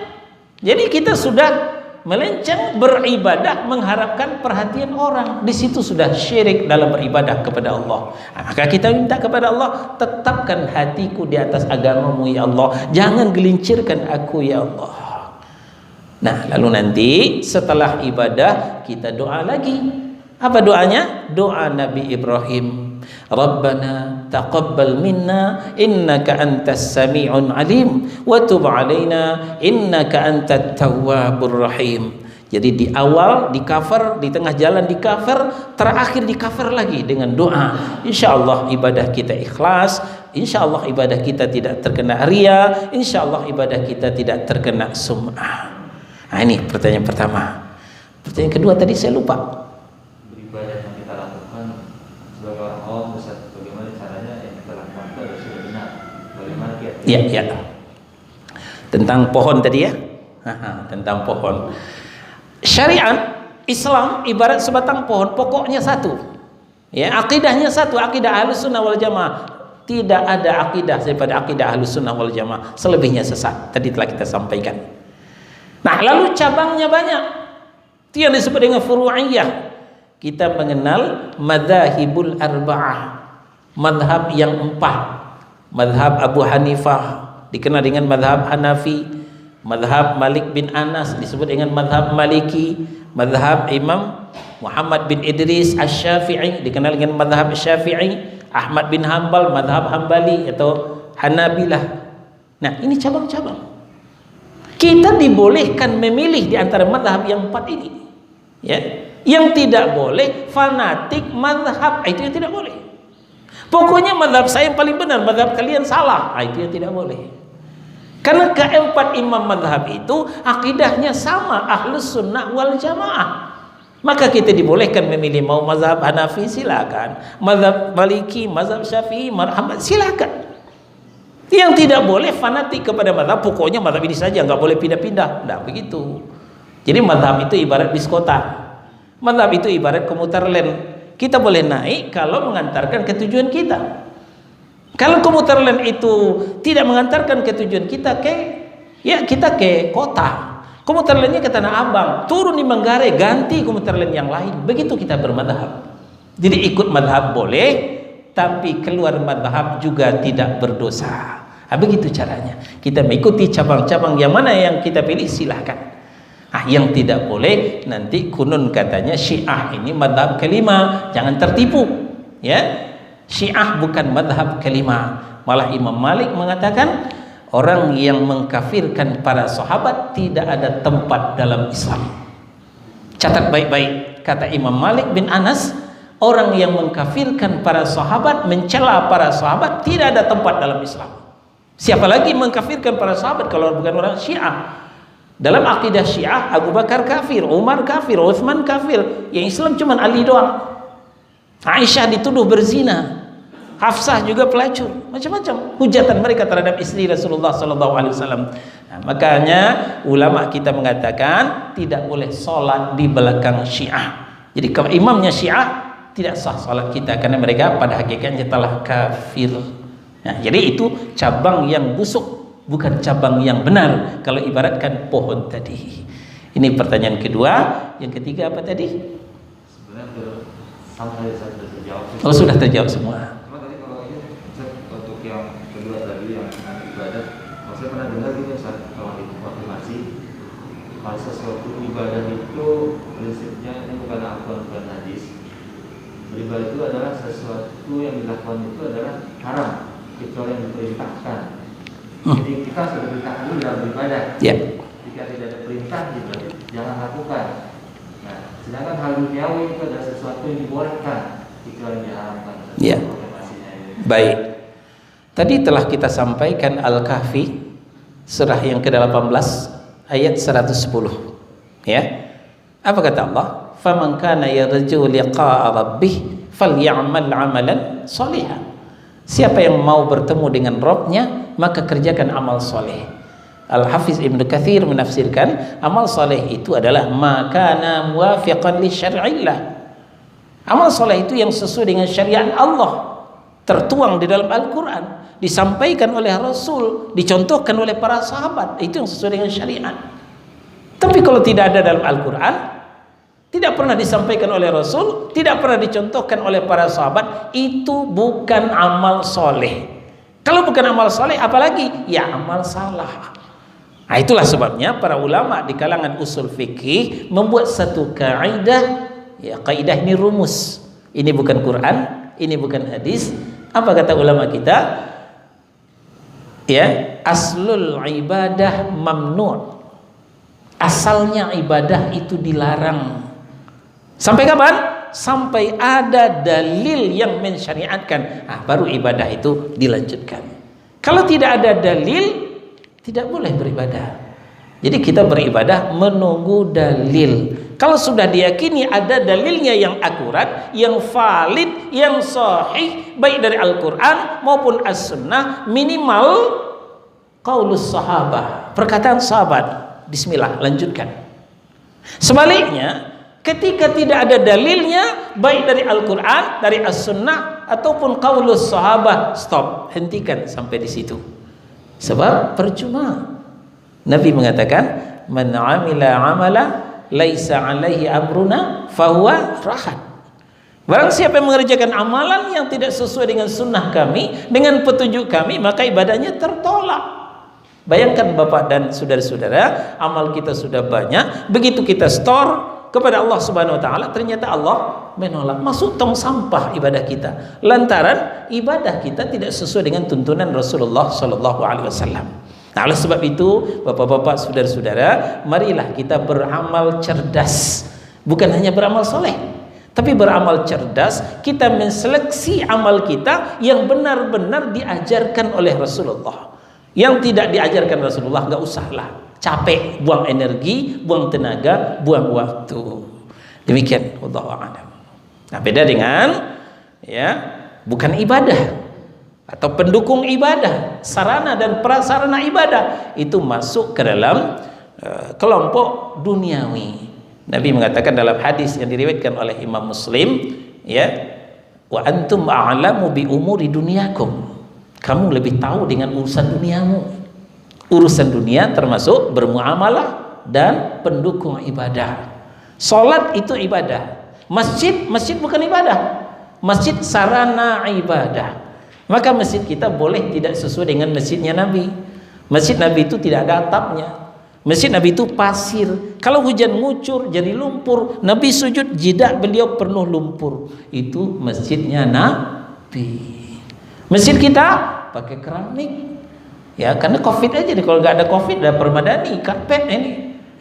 Jadi kita sudah melenceng beribadah mengharapkan perhatian orang. Di situ sudah syirik dalam beribadah kepada Allah. Maka kita minta kepada Allah, tetapkan hatiku di atas agamamu ya Allah, jangan gelincirkan aku ya Allah. Nah lalu nanti setelah ibadah kita doa lagi. Apa doanya? Doa Nabi Ibrahim, Rabbana taqabbal minna innaka antas sami'un alim wa tub alaina innaka antat tawwabur rahim. Jadi di awal di cover, di tengah jalan di cover, terakhir di cover lagi dengan doa. Insyaallah ibadah kita ikhlas, insyaallah ibadah kita tidak terkena riya, insyaallah ibadah kita tidak terkena sum'ah. Nah ini pertanyaan pertama. Pertanyaan kedua tadi saya lupa. Ibadah yang kita lakukan sebagai orang awam, bagaimana caranya yang kita lakukan itu harus sudah benar. Bagaimana kita? Ya. Tentang pohon tadi ya. Tentang pohon. Syariat Islam ibarat sebatang pohon, pokoknya satu. Ya, akidahnya satu, akidah Ahlus Sunnah wal Jamaah. Tidak ada akidah daripada akidah Ahlus Sunnah wal Jamaah. Selebihnya sesat. Tadi telah kita sampaikan. Nah, lalu cabangnya banyak. Itu yang disebut dengan furu'iyah. Kita mengenal madzhabul arba'ah, madhab yang empat. Madhab Abu Hanifah dikenal dengan madhab Hanafi, madhab Malik bin Anas disebut dengan madhab Maliki, madhab Imam Muhammad bin Idris Asy-Syafi'i dikenal dengan madhab Syafi'i, Ahmad bin Hanbal madhab Hambali atau Hanabilah. Nah ini cabang-cabang. Kita dibolehkan memilih di antara madhab yang empat ini, ya. Yang tidak boleh fanatik madhab, itu yang tidak boleh. Pokoknya mazhab saya yang paling benar, mazhab kalian salah. Itu yang tidak boleh. Karena keempat imam mazhab itu akidahnya sama, ahlus sunnah wal jamaah. Maka kita dibolehkan memilih mau mazhab Hanafi, silakan. Mazhab Maliki, mazhab Syafi'i, Ahmad, silakan. Yang tidak boleh fanatik kepada mazhab, pokoknya mazhab ini saja, nggak boleh pindah-pindah. Nggak begitu. Jadi mazhab itu ibarat bis kota. Mazhab itu ibarat komuter lain. Kita boleh naik kalau mengantarkan ke tujuan kita. Kalau komuter lain itu tidak mengantarkan ke tujuan kita, kita ke kota. Komuter lainnya ke Tanah Abang, turun di Manggarai, ganti komuter lain yang lain. Begitu kita bermadhab. Jadi ikut madhab boleh, tapi keluar madhab juga tidak berdosa. Begitu caranya. Kita mengikuti cabang-cabang yang mana yang kita pilih, silahkan. Yang tidak boleh nanti kunun katanya Syiah ini madhab kelima, jangan tertipu ya. Syiah bukan madhab kelima. Malah Imam Malik mengatakan orang yang mengkafirkan para sahabat tidak ada tempat dalam Islam. Catat baik-baik, kata Imam Malik bin Anas, orang yang mengkafirkan para sahabat, mencela para sahabat, tidak ada tempat dalam Islam. Siapa lagi mengkafirkan para sahabat kalau bukan orang Syiah? Dalam akidah Syiah, Abu Bakar kafir, Umar kafir, Utsman kafir. Yang Islam cuma Ali doang. Aisyah dituduh berzina, Hafsah juga pelacur, macam-macam hujatan mereka terhadap istri Rasulullah SAW. Makanya ulama kita mengatakan tidak boleh sholat di belakang Syiah. Jadi kalau imamnya Syiah, tidak sah sholat kita karena mereka pada hakikatnya telah kafir. Jadi itu cabang yang busuk, bukan cabang yang benar kalau ibaratkan pohon tadi. Ini pertanyaan kedua. Yang ketiga apa tadi? Sebenarnya sampai sudah terjawab. Oh, sudah terjawab semua. Cuma tadi kalau ini untuk yang kedua tadi yang ibadah, saya pernah dengar gitu kalau dikonfirmasi, kalau sesuatu ibadah itu prinsipnya ini bukan Al-Quran, bukan hadis. Beribadah itu adalah sesuatu yang dilakukan itu adalah haram kecuali yang diperintahkan. Jadi kita sudah perintah dulu dalam beribadah. Jika tidak ada perintah, jangan lakukan. Nah, sedangkan hal duniawi itu adalah sesuatu yang dibolehkan kecuali yang diharamkan. Baik. Tadi telah kita sampaikan Al-Kahfi surah yang ke-18 ayat 110. Ya. Apa kata Allah? Faman kana yarju liqa'a rabbih falyamal 'amalan shalihan. Siapa yang mau bertemu dengan Rabb-nya, maka kerjakan amal soleh. Al-Hafiz Ibnu Katsir menafsirkan amal soleh itu adalah makana muwafiqan li syar'illah. Amal soleh itu yang sesuai dengan syariat Allah, tertuang di dalam Al-Quran, disampaikan oleh Rasul, dicontohkan oleh para sahabat. Itu yang sesuai dengan syariat. Tapi kalau tidak ada dalam Al-Quran, tidak pernah disampaikan oleh Rasul, tidak pernah dicontohkan oleh para sahabat, itu bukan amal soleh. Kalau bukan amal soleh, apalagi? Ya amal salah. Nah, itulah sebabnya para ulama di kalangan usul fikih membuat satu kaidah. Ya, kaidah ini rumus. Ini bukan Quran, ini bukan hadis. Apa kata ulama kita? Ya, aslul ibadah mamnu'. Asalnya ibadah itu dilarang. Sampai kapan? Sampai ada dalil yang mensyariatkan, baru ibadah itu dilanjutkan. Kalau tidak ada dalil, tidak boleh beribadah. Jadi kita beribadah menunggu dalil. Kalau sudah diyakini ada dalilnya yang akurat, yang valid, yang sahih, baik dari Al-Quran maupun As-Sunnah, minimal qaulus sahabah, perkataan sahabat, bismillah, lanjutkan. Sebaliknya, ketika tidak ada dalilnya, baik dari Al-Quran, dari As-Sunnah, ataupun qaulus sahabah, stop, hentikan sampai di situ. Sebab percuma. Nabi mengatakan, man amila amala laisa alaihi amruna fahuwa rahat. Barang siapa yang mengerjakan amalan yang tidak sesuai dengan sunnah kami, dengan petunjuk kami, maka ibadahnya tertolak. Bayangkan Bapak dan saudara-saudara, amal kita sudah banyak, begitu kita store kepada Allah Subhanahu wa taala, ternyata Allah menolak, masuk tong sampah ibadah kita, lantaran ibadah kita tidak sesuai dengan tuntunan Rasulullah sallallahu alaihi wasallam. Nah, oleh sebab itu, Bapak-bapak, saudara-saudara, marilah kita beramal cerdas, bukan hanya beramal soleh, Tapi beramal cerdas, kita menseleksi amal kita yang benar-benar diajarkan oleh Rasulullah. Yang tidak diajarkan Rasulullah nggak usahlah, capek, buang energi, buang tenaga, buang waktu. Demikian, wallahu a'lam. Nah, beda dengan ya, bukan ibadah atau pendukung ibadah, sarana dan prasarana ibadah itu masuk ke dalam kelompok duniawi. Nabi mengatakan dalam hadis yang diriwayatkan oleh Imam Muslim, ya, wa antum a'lamu bi umuri dunyakum. Kamu lebih tahu dengan urusan duniamu. Urusan dunia termasuk bermuamalah dan pendukung ibadah. Salat itu ibadah. Masjid bukan ibadah. Masjid sarana ibadah. Maka masjid kita boleh tidak sesuai dengan masjidnya Nabi. Masjid Nabi itu tidak ada atapnya. Masjid Nabi itu pasir. Kalau hujan ngucur jadi lumpur, Nabi sujud jidat beliau penuh lumpur. Itu masjidnya Nabi. Masjid kita pakai keramik. Ya, karena Covid aja nih. Kalau nggak ada Covid, ada permadani, karpet ini.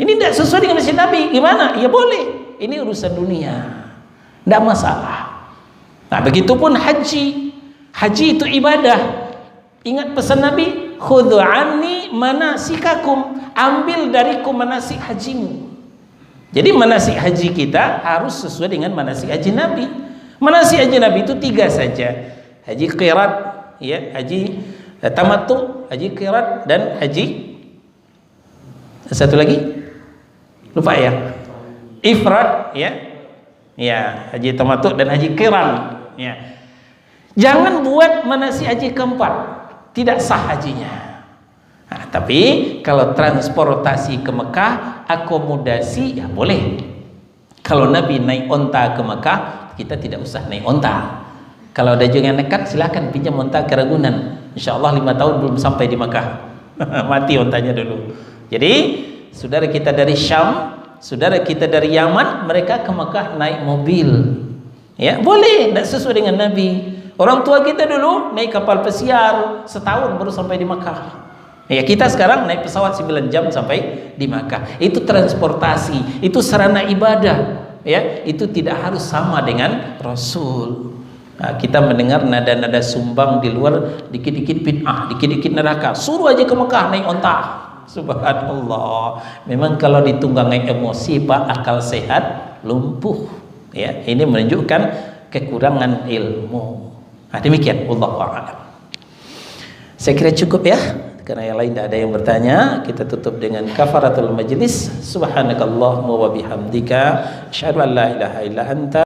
Ini tidak sesuai dengan masjid Nabi. Gimana? Ya boleh. Ini urusan dunia. Tidak masalah. Nah, begitupun haji. Haji itu ibadah. Ingat pesan Nabi, khudhu anni manasikakum, ambil dariku manasik hajimu. Jadi manasik haji kita harus sesuai dengan manasik haji Nabi. Manasik haji Nabi itu 3 saja. Haji qirat, ya, haji tamattu, haji qirat, dan haji satu lagi lupa ya, ifrad, ya, ya, haji tamattu dan haji qiran, ya. Jangan buat manasik haji keempat, tidak sah hajinya. Nah, tapi kalau transportasi ke Mekah, akomodasi ya boleh. Kalau Nabi naik onta ke Mekah, kita tidak usah naik onta. Kalau ada juga yang nekat, silakan pinjam onta ke Ragunan. Insya Allah 5 tahun belum sampai di Mekah. Mati ontanya dulu. Jadi saudara kita dari Syam, saudara kita dari Yaman, mereka ke Mekah naik mobil. Ya boleh, tidak sesuai dengan Nabi. Orang tua kita dulu naik kapal pesiar, setahun baru sampai di Makkah. Ya, kita sekarang naik pesawat 9 jam sampai di Makkah. Itu transportasi, itu sarana ibadah. Ya, itu tidak harus sama dengan Rasul. Nah, kita mendengar nada-nada sumbang di luar, dikit-dikit bid'ah, dikit-dikit neraka. Suruh aja ke Makkah naik onta. Subhanallah. Memang kalau ditunggangi emosi, Pak, akal sehat lumpuh. Ya, ini menunjukkan kekurangan ilmu. Nah, demikian, wallahu a'lam. Saya kira cukup ya, karena yang lain tidak ada yang bertanya. Kita tutup dengan kafaratul majlis. Subhanakallahumma wa bihamdika, asyhadu an la ilaha illa anta